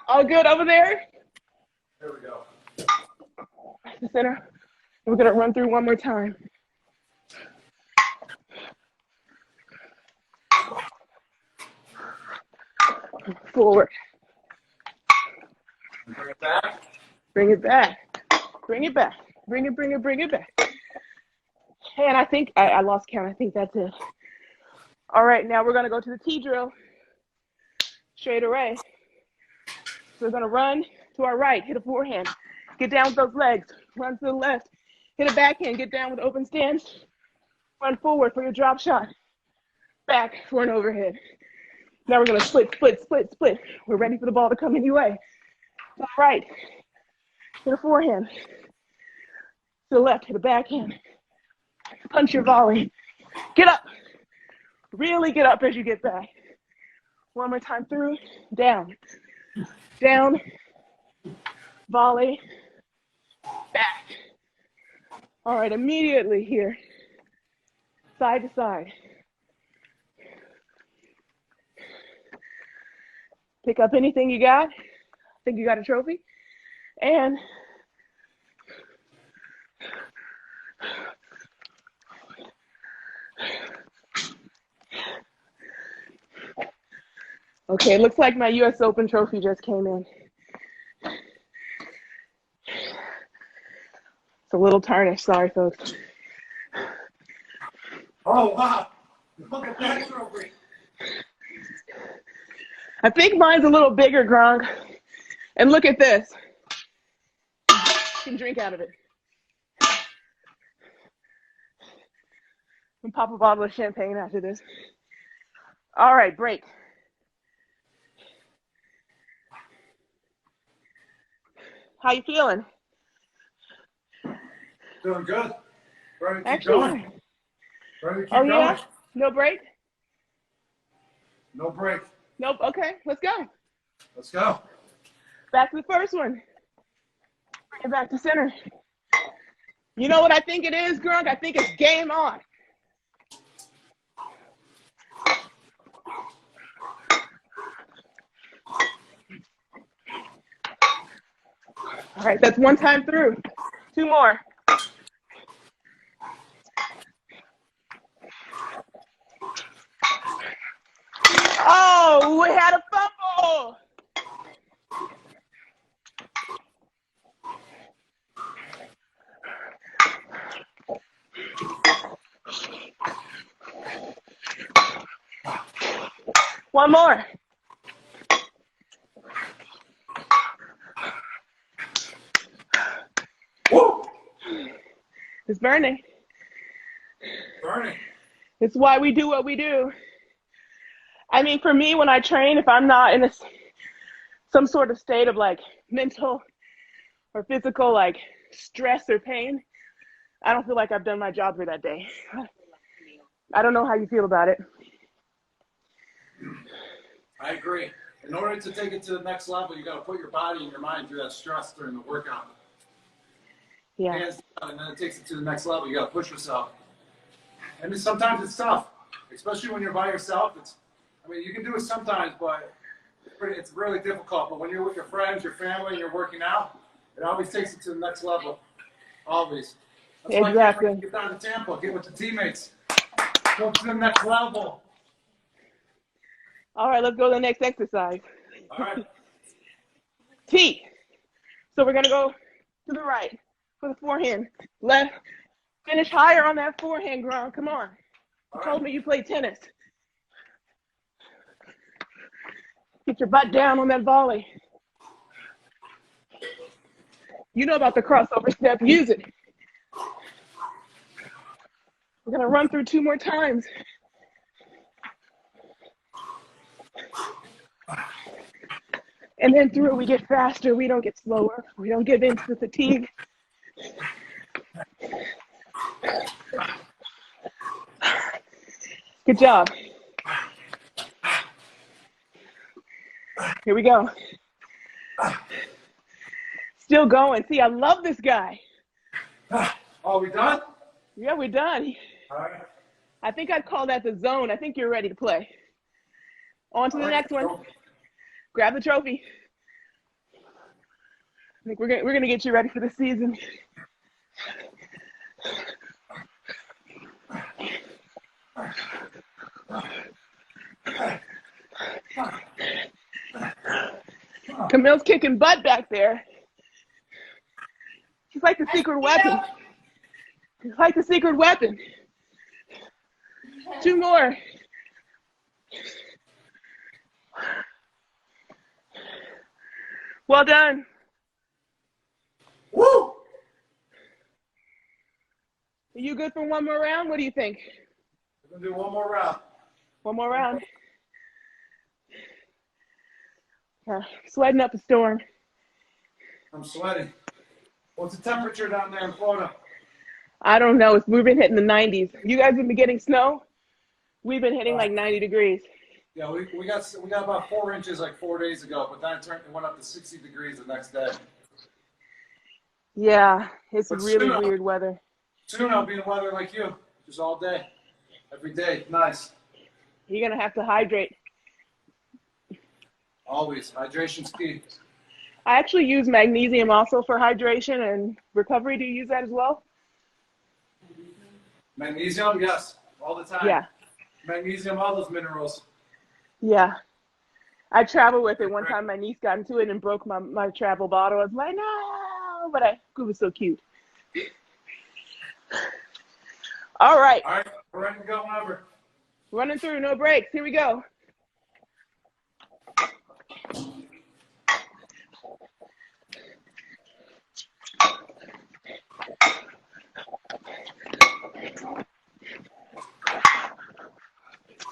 Speaker 3: all good over there?
Speaker 2: Here we go.
Speaker 3: Back to center. We're gonna run through one more time. Forward.
Speaker 2: Bring it back.
Speaker 3: Bring it back. Bring it back. Bring it back. And I think I lost count. I think that's it. All right, now we're gonna go to the T drill. Straight away. So we're gonna run to our right, hit a forehand, get down with those legs, run to the left, hit a backhand, get down with open stance, run forward for your drop shot, back for an overhead. Now we're gonna split. We're ready for the ball to come anyway. To the right, hit a forehand. To the left, hit a backhand. Punch your volley. Get up. Really get up as you get back. One more time through, down, down, volley, back. All right, immediately here, side to side. Pick up anything you got. I think you got a trophy. And okay, it looks like my U.S. Open trophy just came in. It's a little tarnished, sorry folks.
Speaker 2: Oh, wow. Look at that trophy.
Speaker 3: I think mine's a little bigger, Gronk. And look at this. and drink out of it. And pop a bottle of champagne after this. All right, break. How you feeling?
Speaker 2: Doing good. Ready to keep
Speaker 3: Actually,
Speaker 2: going. Ready to keep
Speaker 3: oh
Speaker 2: going.
Speaker 3: yeah? No break?
Speaker 2: No break.
Speaker 3: Nope. Okay, let's go.
Speaker 2: Let's go.
Speaker 3: Back to the first one. Bring it back to center. You know what I think it is, Grunk? I think it's game on. All right, that's one time through. Two more. Oh, we had a fumble. One more.
Speaker 2: Woo!
Speaker 3: It's burning.
Speaker 2: Burning.
Speaker 3: It's why we do what we do. I mean, for me, when I train, if I'm not in some sort of state of like mental or physical like stress or pain, I don't feel like I've done my job for that day. I don't know how you feel about it.
Speaker 2: I agree. In order to take it to the next level, you got to put your body and your mind through that stress during the workout.
Speaker 3: Yeah.
Speaker 2: And then it takes it to the next level. You got to push yourself. And sometimes it's tough, especially when you're by yourself. You can do it sometimes, but it's really difficult. But when you're with your friends, your family, and you're working out, it always takes it to the next level. Always. That's
Speaker 3: Exactly.
Speaker 2: why you get down to Tampa, get with the teammates, go to the next level.
Speaker 3: All right, let's go to the next exercise.
Speaker 2: All right.
Speaker 3: T. So we're going to go to the right for the forehand. Left. Finish higher on that forehand, Gron. Come on. You told me you played tennis. Get your butt down on that volley. You know about the crossover step. Use it. We're going to run through two more times. And then through, we get faster. We don't get slower. We don't give in to the fatigue. Good job. Here we go. Still going. See, I love this guy.
Speaker 2: Oh, we done?
Speaker 3: Yeah, we're done.
Speaker 2: All right.
Speaker 3: I think I'd call that the zone. I think you're ready to play. On to the next one. Grab the trophy. I think we're gonna get you ready for the season. Camille's kicking butt back there. She's like the secret weapon. She's like the secret weapon. Two more. Well done.
Speaker 2: Woo!
Speaker 3: Are you good for one more round? What do you think?
Speaker 2: We're going to do one more round.
Speaker 3: One more round. Sweating up a storm.
Speaker 2: I'm sweating. What's the temperature down there in Florida?
Speaker 3: I don't know. We've been hitting the 90s. You guys have been getting snow? We've been hitting like 90 degrees.
Speaker 2: Yeah, we got about 4 inches like 4 days ago, but then it went up to 60 degrees the next day.
Speaker 3: Yeah, it's
Speaker 2: But
Speaker 3: really
Speaker 2: soon,
Speaker 3: weird weather.
Speaker 2: Soon I'll be in weather like you, just all day, every day. Nice.
Speaker 3: You're going to have to hydrate.
Speaker 2: Always. Hydration's key.
Speaker 3: I actually use magnesium also for hydration and recovery. Do you use that as well?
Speaker 2: Magnesium, yes, all the time.
Speaker 3: Yeah.
Speaker 2: Magnesium, all those minerals.
Speaker 3: Yeah. I travel with it. One time my niece got into it and broke my travel bottle. I was like, no, but it was so cute. All right.
Speaker 2: All right, we're ready to go whenever.
Speaker 3: Running through, no breaks. Here we go.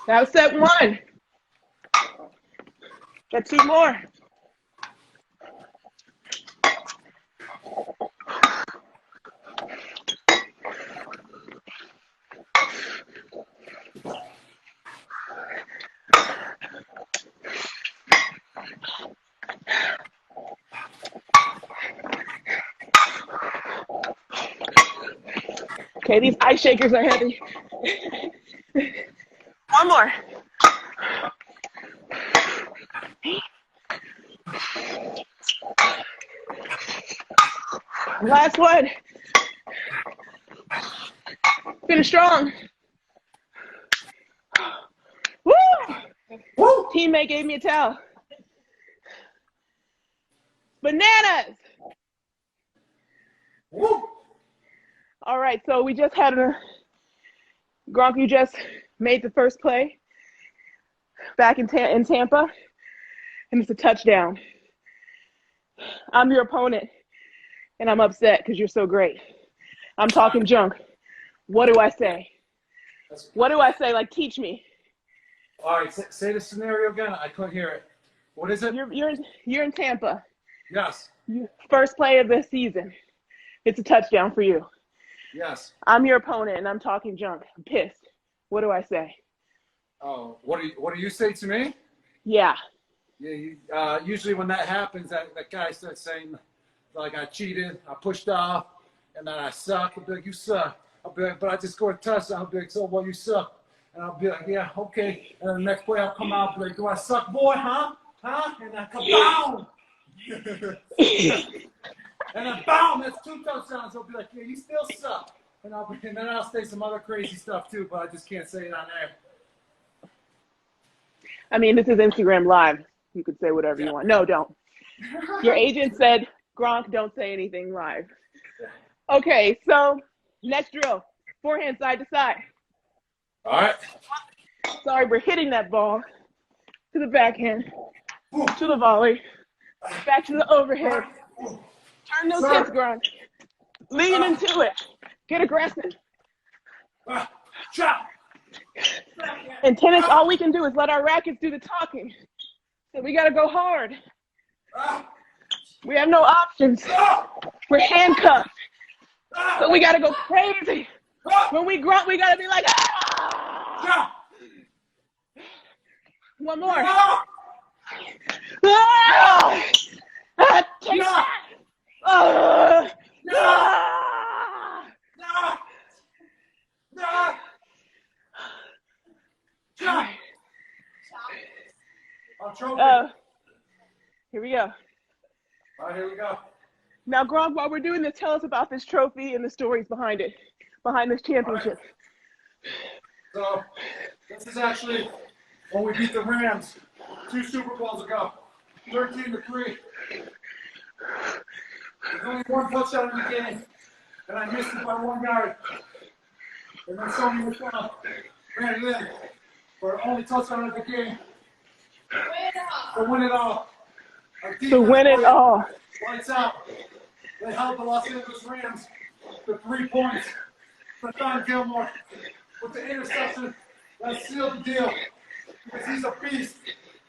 Speaker 3: That was set one. Got two more. Okay, these ice shakers are heavy. One more. Last one. Finish strong. Woo!
Speaker 2: Woo!
Speaker 3: Teammate gave me a towel. Bananas!
Speaker 2: Woo!
Speaker 3: All right, so we just had Gronk, you just made the first play back in Tampa, and it's a touchdown. I'm your opponent, and I'm upset because you're so great. I'm talking junk. What do I say? What do I say? Like, teach me.
Speaker 2: All right, say the scenario again. I couldn't hear it. What is it?
Speaker 3: You're in Tampa.
Speaker 2: Yes.
Speaker 3: First play of the season. It's a touchdown for you.
Speaker 2: Yes.
Speaker 3: I'm your opponent, and I'm talking junk. I'm pissed. What do I say?
Speaker 2: Oh, what do you say to me?
Speaker 3: Yeah.
Speaker 2: Yeah. Usually when that happens, that guy starts saying, like, I cheated, I pushed off, and then I suck. I'll be like, you suck. I'll be like, but I just scored a touchdown. I'll be like, so well, you suck. And I'll be like, yeah, okay. And then the next play I'll come out and be like, do I suck, boy, huh? Huh? And I come down. And then boom, that's 2 touchdowns. I'll be like, yeah, you still suck. And then I'll say some other crazy stuff too, but I just can't say it on there.
Speaker 3: I mean, this is Instagram Live. You could say whatever you want. No, don't. Your agent said, Gronk, don't say anything live. Okay, so next drill. Forehand side to side.
Speaker 2: All right.
Speaker 3: Sorry, we're hitting that ball to the backhand, to the volley, back to the overhead. Turn those hips, Gronk. Lean into it. Get aggressive. In tennis, all we can do is let our rackets do the talking. So we got to go hard. We have no options. We're handcuffed. So we got to go crazy. When we grunt, we got to be like, ah! One more. Ah! Take that. Ah! Here we go.
Speaker 2: All right, here we go.
Speaker 3: Now, Gronk, while we're doing this, tell us about this trophy and the stories behind it, behind this championship.
Speaker 2: So, this is actually when we beat the Rams 2 Super Bowls ago, 13-3. There's only one touchdown in the game, and I missed it by 1 yard. And then Sony was down, ran it in for the only touchdown of the game. To win it all.
Speaker 3: To win it all.
Speaker 2: Lights out. They held the Los Angeles Rams to 3 points. Stephon Gilmore with the interception that sealed the deal because he's a beast.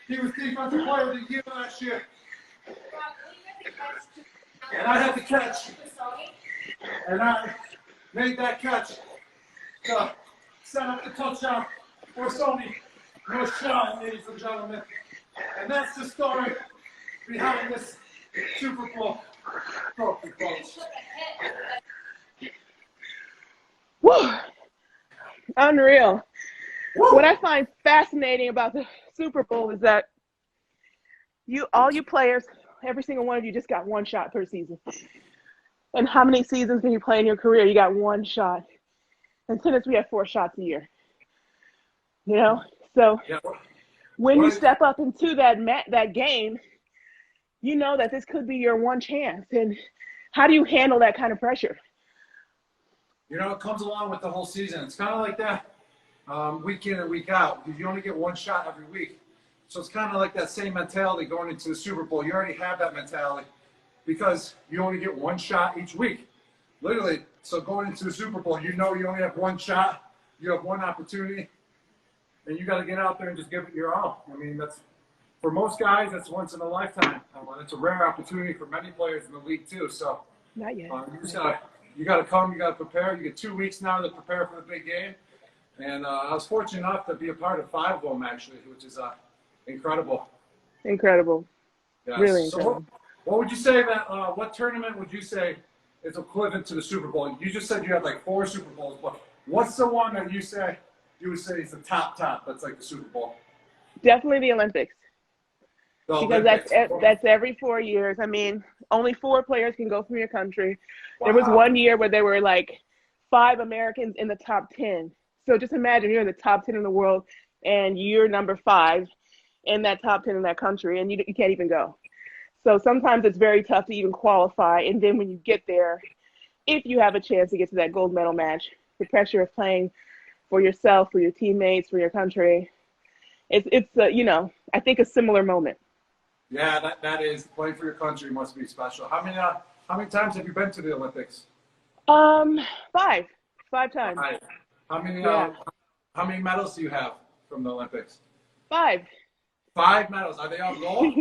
Speaker 2: He was defensive player of the year last year. And I had the catch. And I made that catch to set up the touchdown for Sony. No shot, ladies and gentlemen. And that's the story behind this Super Bowl trophy, folks.
Speaker 3: Woo! Unreal. Woo! What I find fascinating about the Super Bowl is that all you players, every single one of you just got 1 shot per season. And how many seasons can you play in your career? You got 1 shot. In tennis, we have 4 shots a year. You know? So when you step up into that game, you know that this could be your 1 chance. And how do you handle that kind of pressure?
Speaker 2: You know, it comes along with the whole season. It's kind of like that week in and week out because you only get 1 shot every week. So it's kind of like that same mentality going into the Super Bowl. You already have that mentality because you only get 1 shot each week. Literally, so going into the Super Bowl, you know you only have 1 shot. You have 1 opportunity.
Speaker 5: and you got to get out there and just give it your all. I mean, that's for most guys, that's once in a lifetime. It's a rare opportunity for many players in the league too. So
Speaker 3: Not yet.
Speaker 5: you got to come, you got to prepare. You get 2 weeks now to prepare for the big game. And I was fortunate enough to be a part of 5 of them actually, which is incredible.
Speaker 3: Incredible.
Speaker 5: Yes.
Speaker 3: Really
Speaker 5: So
Speaker 3: incredible.
Speaker 5: what would you say that? What tournament would you say is equivalent to the Super Bowl? You just said you had like 4 Super Bowls, but what's the one that you would say is the top? That's like the Super Bowl.
Speaker 3: Definitely the Olympics.
Speaker 5: The
Speaker 3: Because
Speaker 5: Olympics.
Speaker 3: that's every 4 years. I mean, only 4 players can go from your country.
Speaker 5: Wow.
Speaker 3: There was one year where there were like 5 Americans in the top 10. So just imagine you're in the top 10 in the world and you're number 5 in that top 10 in that country, and you can't even go. So sometimes it's very tough to even qualify. And then when you get there, if you have a chance to get to that gold medal match, the pressure of playing for yourself, for your teammates, for your country, it's I think a similar moment.
Speaker 5: Yeah, that is playing for your country must be special. How many times have you been to the Olympics?
Speaker 3: 5 times.
Speaker 5: Right. How many medals do you have from the Olympics?
Speaker 3: 5.
Speaker 5: 5 medals. Are they all gold?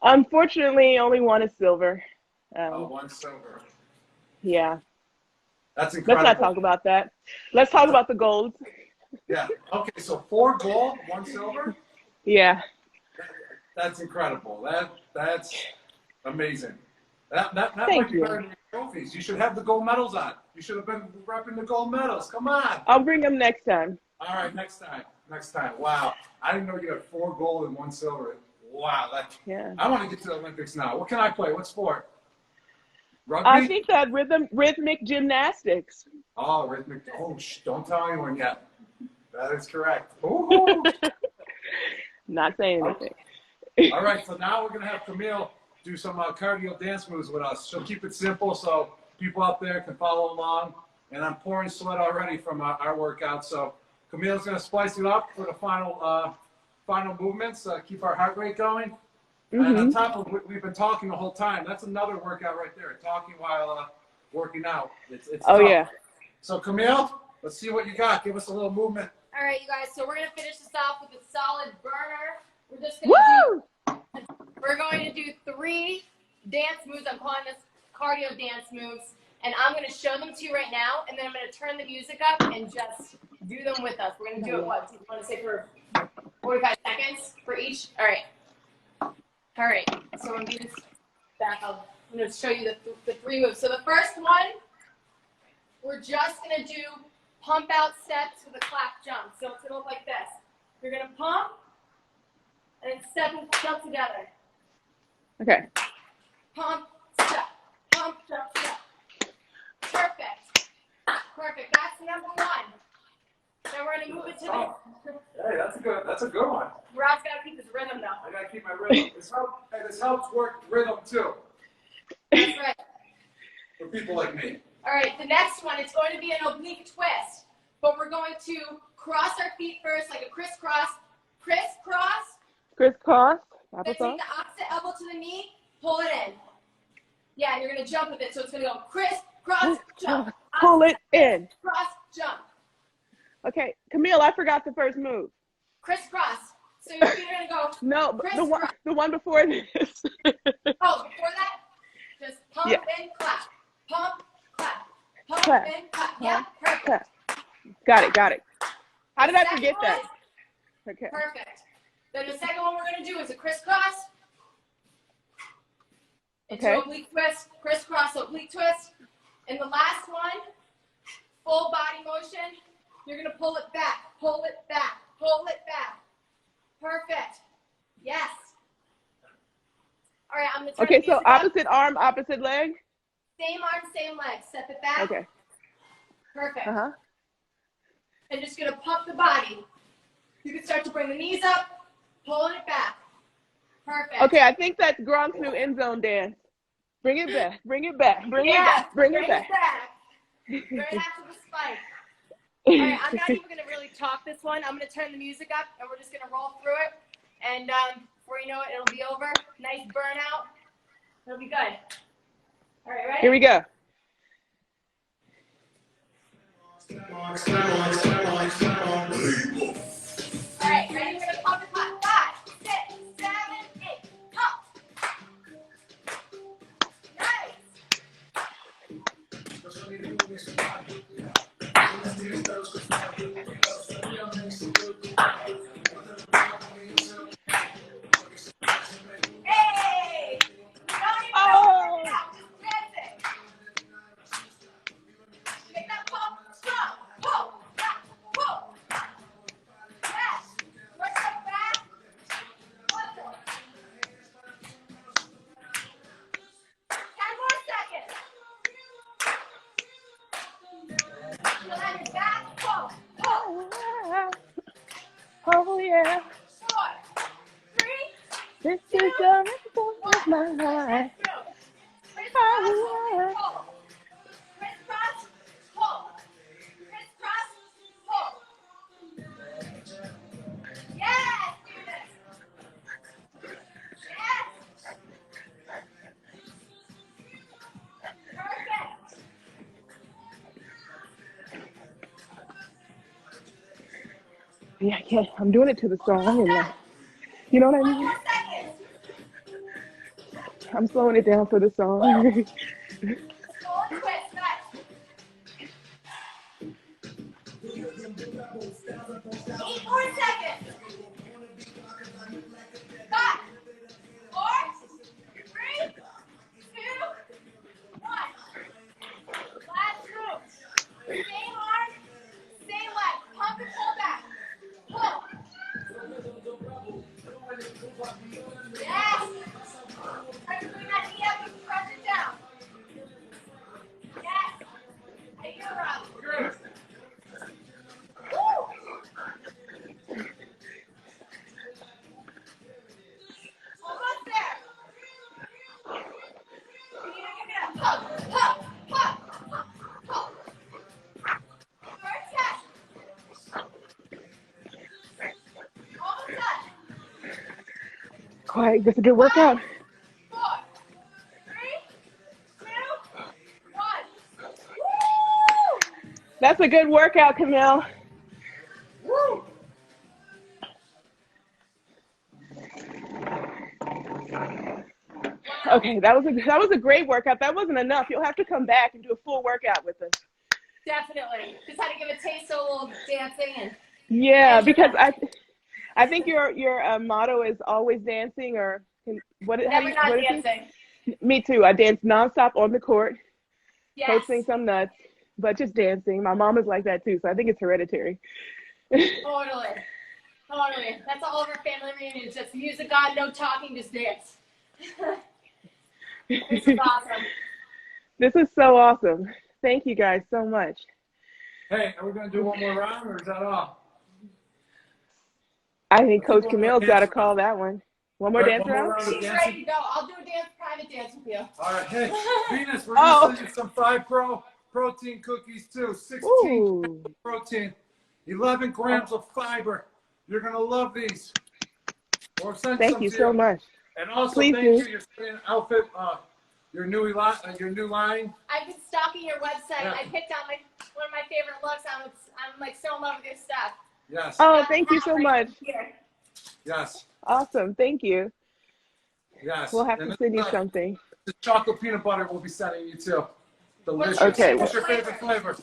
Speaker 3: Unfortunately, only one is silver.
Speaker 5: 1 silver.
Speaker 3: Yeah.
Speaker 5: That's incredible.
Speaker 3: Let's not talk about that. Let's talk about the golds.
Speaker 5: Yeah. Okay, so 4 gold, 1 silver?
Speaker 3: Yeah.
Speaker 5: That's incredible. That's amazing. That might
Speaker 3: Thank
Speaker 5: be
Speaker 3: you.
Speaker 5: better than your trophies. You should have the gold medals on. You should have been repping the gold medals. Come on.
Speaker 3: I'll bring them next time.
Speaker 5: All right, next time. Wow. I didn't know you had 4 gold and 1 silver. Wow.
Speaker 3: Yeah.
Speaker 5: I want to get to the Olympics now. What can I play? What sport? Rugby?
Speaker 3: I think that rhythmic gymnastics.
Speaker 5: Oh, rhythmic. Oh, don't tell anyone yet. That is correct. Ooh.
Speaker 3: Not saying anything.
Speaker 5: All right, so now we're going to have Camille do some cardio dance moves with us. She'll keep it simple so people out there can follow along. And I'm pouring sweat already from our workout. So Camille's going to spice it up for the final movements, keep our heart rate going.
Speaker 3: Mm-hmm.
Speaker 5: And on top of what we've been talking the whole time, that's another workout right there, talking while working out. It's
Speaker 3: Oh,
Speaker 5: tough.
Speaker 3: yeah.
Speaker 5: So Camille, let's see what you got. Give us a little movement.
Speaker 4: All right, you guys. So we're gonna finish this off with a solid burner. We're going to do 3 dance moves. I'm calling this cardio dance moves, and I'm gonna show them to you right now, and then I'm gonna turn the music up and just do them with us. We're gonna do it. What? You want to say for 45 seconds for each? All right. All right. So I'm gonna do this back. I'm gonna show you the 3 moves. So the first one, we're just gonna do pump out steps with a clap jump. So it's gonna look like this. You're gonna pump and then step and jump together.
Speaker 3: Okay.
Speaker 4: Pump, step, pump, jump, step. Perfect. Perfect. That's number 1. Then we're gonna move it to the.
Speaker 5: Hey, that's a good one.
Speaker 4: Rob's gotta keep his rhythm though.
Speaker 5: I gotta keep my rhythm. This helps work rhythm too
Speaker 4: That's right.
Speaker 5: for people like me.
Speaker 4: All right, the next one, it's going to be an oblique twist, but we're going to cross our feet first, like a crisscross. Crisscross.
Speaker 3: Crisscross.
Speaker 4: Then take the opposite elbow to the knee, pull it in. Yeah, and you're going to jump with it, so it's going to go crisscross, jump.
Speaker 3: Pull it in.
Speaker 4: Cross, jump.
Speaker 3: Okay, Camille, I forgot the first move.
Speaker 4: Crisscross. So you're going to go.
Speaker 3: No, but the one before this.
Speaker 4: Oh, before that, just pump and clap. Pump, clap. Pump
Speaker 3: Clap.
Speaker 4: and clap. Yeah, perfect.
Speaker 3: Clap. Got it. How did I forget that? Okay.
Speaker 4: Perfect. Then the second one we're going to do is a crisscross. Into oblique twist, crisscross, oblique twist. And the last one, full body motion. You're going to pull it back, pull it back, pull it back. Perfect. Yes. All right, I'm going to turn
Speaker 3: Okay,
Speaker 4: the
Speaker 3: so
Speaker 4: music up.
Speaker 3: opposite arm, opposite leg?
Speaker 4: Same arm, same leg. Step it back.
Speaker 3: Okay.
Speaker 4: Perfect.
Speaker 3: Uh-huh.
Speaker 4: And just going to pump the body. You can start to bring the knees up, pulling it back. Perfect.
Speaker 3: Okay, I think that's Gronk's new end zone dance. Bring it back, bring it back, bring it back, bring it back.
Speaker 4: Right after the spike. All right, I'm not even going to really talk this one. I'm going to turn the music up, and we're just going to roll through it. And before you know it, it'll be over. Nice burnout. It'll be good. All right, ready?
Speaker 3: Here we go.
Speaker 6: Step on, step on, step on, step on.
Speaker 4: Hey! Don't even know
Speaker 3: Oh.
Speaker 4: what now. Just dancing. Make that pump strong. Pull, back, pull. Yes. Work that back. Wonderful. 10 more seconds. Feel that in your back. Pull, pull.
Speaker 3: Oh yeah.
Speaker 4: 4, 3,
Speaker 3: This
Speaker 4: 2,
Speaker 3: is the rhythm
Speaker 4: 1.
Speaker 3: of my
Speaker 4: Let's
Speaker 3: life.
Speaker 4: dance through. Crisscross,
Speaker 3: Oh
Speaker 4: pull. Crisscross, pull. Crisscross, pull. Yes, do this. Yes. Perfect.
Speaker 3: yeah. I can't. I'm doing it to the song, and
Speaker 4: Almost
Speaker 3: you know what I
Speaker 4: 1
Speaker 3: mean.
Speaker 4: more second.
Speaker 3: I'm slowing it down for the song.
Speaker 4: Pull and twist. Nice. 8 more seconds. 5, 4, 3, 2, 1. Last move. Same arm, same leg. Pump and pull back. Pull. Yes. Try to bring that knee up and press it down. Yes. Hey, you're up. Woo. Almost there. You need to give me a hug, hug, hug, hug, hug. Third test. Almost done.
Speaker 3: Quiet. That's a good workout.
Speaker 4: 5, 4, 3, 2, 1. Woo!
Speaker 3: That's a good workout, Camille.
Speaker 4: Woo!
Speaker 3: Okay, that was a great workout. That wasn't enough. You'll have to come back and do a full workout with us.
Speaker 4: Definitely. Just had to give a taste of a little dancing and
Speaker 3: Yeah,
Speaker 4: and you're
Speaker 3: because
Speaker 4: back.
Speaker 3: I think your motto is always dancing, or what? How do
Speaker 4: Never
Speaker 3: you,
Speaker 4: not
Speaker 3: what is it?
Speaker 4: dancing.
Speaker 3: Me too. I dance nonstop on the court.
Speaker 4: Yes.
Speaker 3: Coach thinks I'm nuts, but just dancing. My mom is like that too, so I think it's hereditary.
Speaker 4: Totally. Totally. That's all of our family reunions. Just music on, no talking, just dance. This is awesome.
Speaker 3: This is so awesome. Thank you guys so much.
Speaker 5: Hey, are we going to do one more round, or is that all?
Speaker 3: I think
Speaker 5: Let's do
Speaker 3: Coach
Speaker 5: one more
Speaker 3: Camille's got to
Speaker 5: dance
Speaker 3: call
Speaker 5: round.
Speaker 3: that one. One more
Speaker 5: Right,
Speaker 3: dance
Speaker 5: one more
Speaker 3: round?
Speaker 5: round of
Speaker 4: She's
Speaker 5: dancing.
Speaker 4: ready to go. I'll do a dance, private dance with you.
Speaker 5: All right, hey, Venus, we're
Speaker 3: Oh.
Speaker 5: going to send you some 5 Pro protein cookies too. 16
Speaker 3: Ooh.
Speaker 5: protein, 11 grams of fiber. You're going to love these. We'll send
Speaker 3: Thank
Speaker 5: some
Speaker 3: you
Speaker 5: to
Speaker 3: so
Speaker 5: you.
Speaker 3: much.
Speaker 5: And also,
Speaker 3: Please
Speaker 5: thank
Speaker 3: do.
Speaker 5: you. You're sending an outfit, your new line.
Speaker 4: I've been stalking your website.
Speaker 5: Yeah.
Speaker 4: I picked out one of my favorite looks. I'm like so in love with your stuff.
Speaker 5: Yes.
Speaker 3: Oh, thank you so much.
Speaker 4: Here.
Speaker 5: Yes.
Speaker 3: Awesome. Thank you.
Speaker 5: Yes.
Speaker 3: We'll have
Speaker 5: And
Speaker 3: to send you
Speaker 5: this,
Speaker 3: something.
Speaker 5: the chocolate peanut butter we'll be sending you too. Delicious.
Speaker 3: Okay.
Speaker 5: What's your favorite flavor?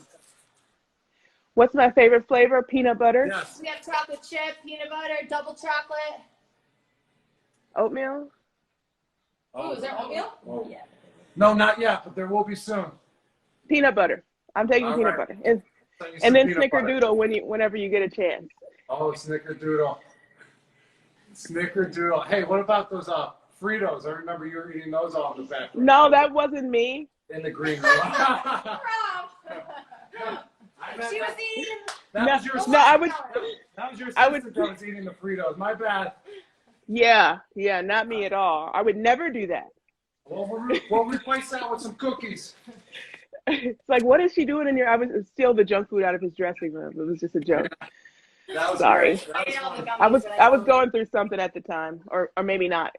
Speaker 3: What's my favorite flavor? Peanut butter?
Speaker 5: Yes.
Speaker 4: We have chocolate chip, peanut butter, double chocolate.
Speaker 3: Oatmeal?
Speaker 4: Ooh, is there oatmeal?
Speaker 5: Oh.
Speaker 4: Yeah.
Speaker 5: No, not yet, but there will be soon.
Speaker 3: Peanut butter. I'm taking
Speaker 5: All
Speaker 3: peanut
Speaker 5: right.
Speaker 3: butter.
Speaker 5: Send you some
Speaker 3: And then
Speaker 5: peanut butter.
Speaker 3: snickerdoodle whenever you get a chance.
Speaker 5: Oh, snickerdoodle. Snickerdoodle. Hey, what about those Fritos? I remember you were eating those all in the back room.
Speaker 3: No, that wasn't me.
Speaker 5: In the green room.
Speaker 4: She was eating.
Speaker 5: That was your
Speaker 3: No, I would.
Speaker 5: That was your
Speaker 3: I would-
Speaker 5: sister that was eating the Fritos. My bad.
Speaker 3: Yeah, not me at all. I would never do that.
Speaker 5: Well, we'll replace that with some cookies.
Speaker 3: It's like, what is she doing in your? I was steal the junk food out of his dressing room. It was just a joke.
Speaker 5: That was
Speaker 3: Sorry.
Speaker 5: great. That was fun.
Speaker 3: I was going through something at the time, or maybe not.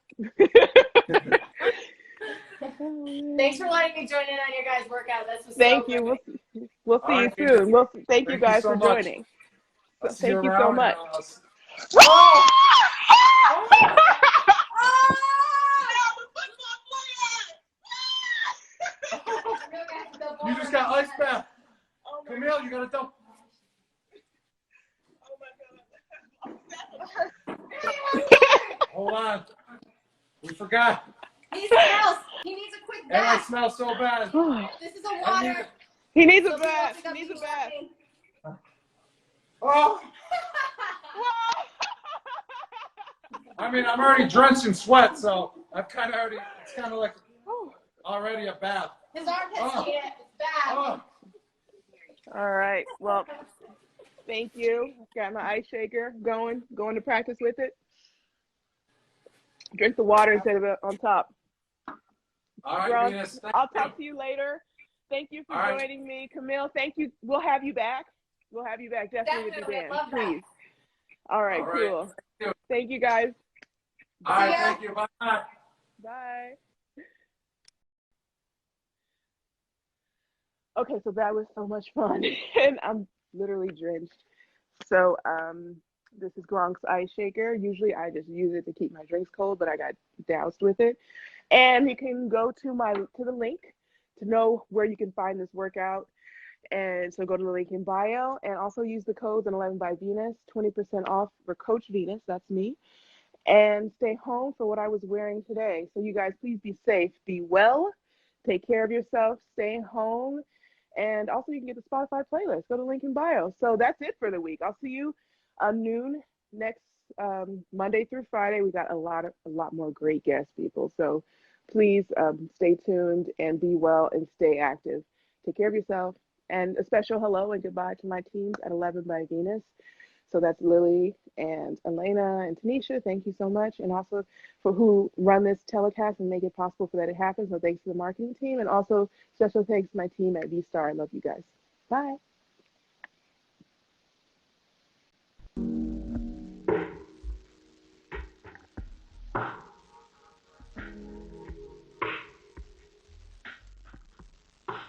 Speaker 4: Thanks for letting me join in on your guys' workout. This was
Speaker 3: Thank
Speaker 4: so
Speaker 3: you.
Speaker 4: great.
Speaker 3: We'll see
Speaker 5: All
Speaker 3: you
Speaker 5: right,
Speaker 3: soon. Thank you
Speaker 5: you
Speaker 3: guys
Speaker 5: so
Speaker 3: for
Speaker 5: much.
Speaker 3: joining.
Speaker 5: I'll see
Speaker 3: Thank you so
Speaker 5: around,
Speaker 3: much.
Speaker 5: and you just got ice bath. Camille, you got to dump. Hold on. We forgot.
Speaker 4: He smells. He needs a quick
Speaker 5: And I
Speaker 4: bath.
Speaker 5: smell so bad.
Speaker 4: This is a water.
Speaker 3: He needs a
Speaker 4: So he won't
Speaker 3: bath.
Speaker 4: pick
Speaker 3: He
Speaker 4: up
Speaker 3: needs a
Speaker 4: the
Speaker 3: bath.
Speaker 4: yawning.
Speaker 5: Oh, I mean, I'm already drenched in sweat, so I've kind of already, it's kind of like already a bath.
Speaker 4: His armpits
Speaker 5: Oh.
Speaker 4: need it. It's bad.
Speaker 5: Oh,
Speaker 3: All right. Well, thank you. Got my ice shaker going to practice with it. Drink the water instead of it on top.
Speaker 5: all right,
Speaker 3: Gronk,
Speaker 5: Venus. Thank
Speaker 3: I'll
Speaker 5: you.
Speaker 3: talk to you later. Thank you for
Speaker 5: All right.
Speaker 3: joining me. Camille, thank you. We'll have you back. We'll have you back definitely with
Speaker 4: Definitely.
Speaker 3: your band.
Speaker 4: Love that.
Speaker 3: Please. All right,
Speaker 5: All right.
Speaker 3: cool.
Speaker 5: Thank you.
Speaker 3: Thank you guys.
Speaker 5: All right,
Speaker 4: ya.
Speaker 5: thank you. Bye.
Speaker 3: Bye. Okay, so that was so much fun. And I'm literally drenched. So this is Gronk's ice shaker. Usually I just use it to keep my drinks cold, but I got doused with it. And you can go to the link to know where you can find this workout. And so go to the link in bio and also use the codes on 11 by Venus, 20% off for Coach Venus, that's me. And stay home for what I was wearing today. So you guys, please be safe, be well, take care of yourself, stay home. And also you can get the Spotify playlist. Go to link in bio. So that's it for the week. I'll see you noon next Monday through Friday. We got a lot more great guest people. So please stay tuned and be well and stay active. Take care of yourself. And a special hello and goodbye to my teams at 11 by Venus. So that's Lily and Elena and Tanisha. Thank you so much. And also for who run this telecast and make it possible for that to happen. So thanks to the marketing team. And also special thanks to my team at V-Star. I love you guys. Bye.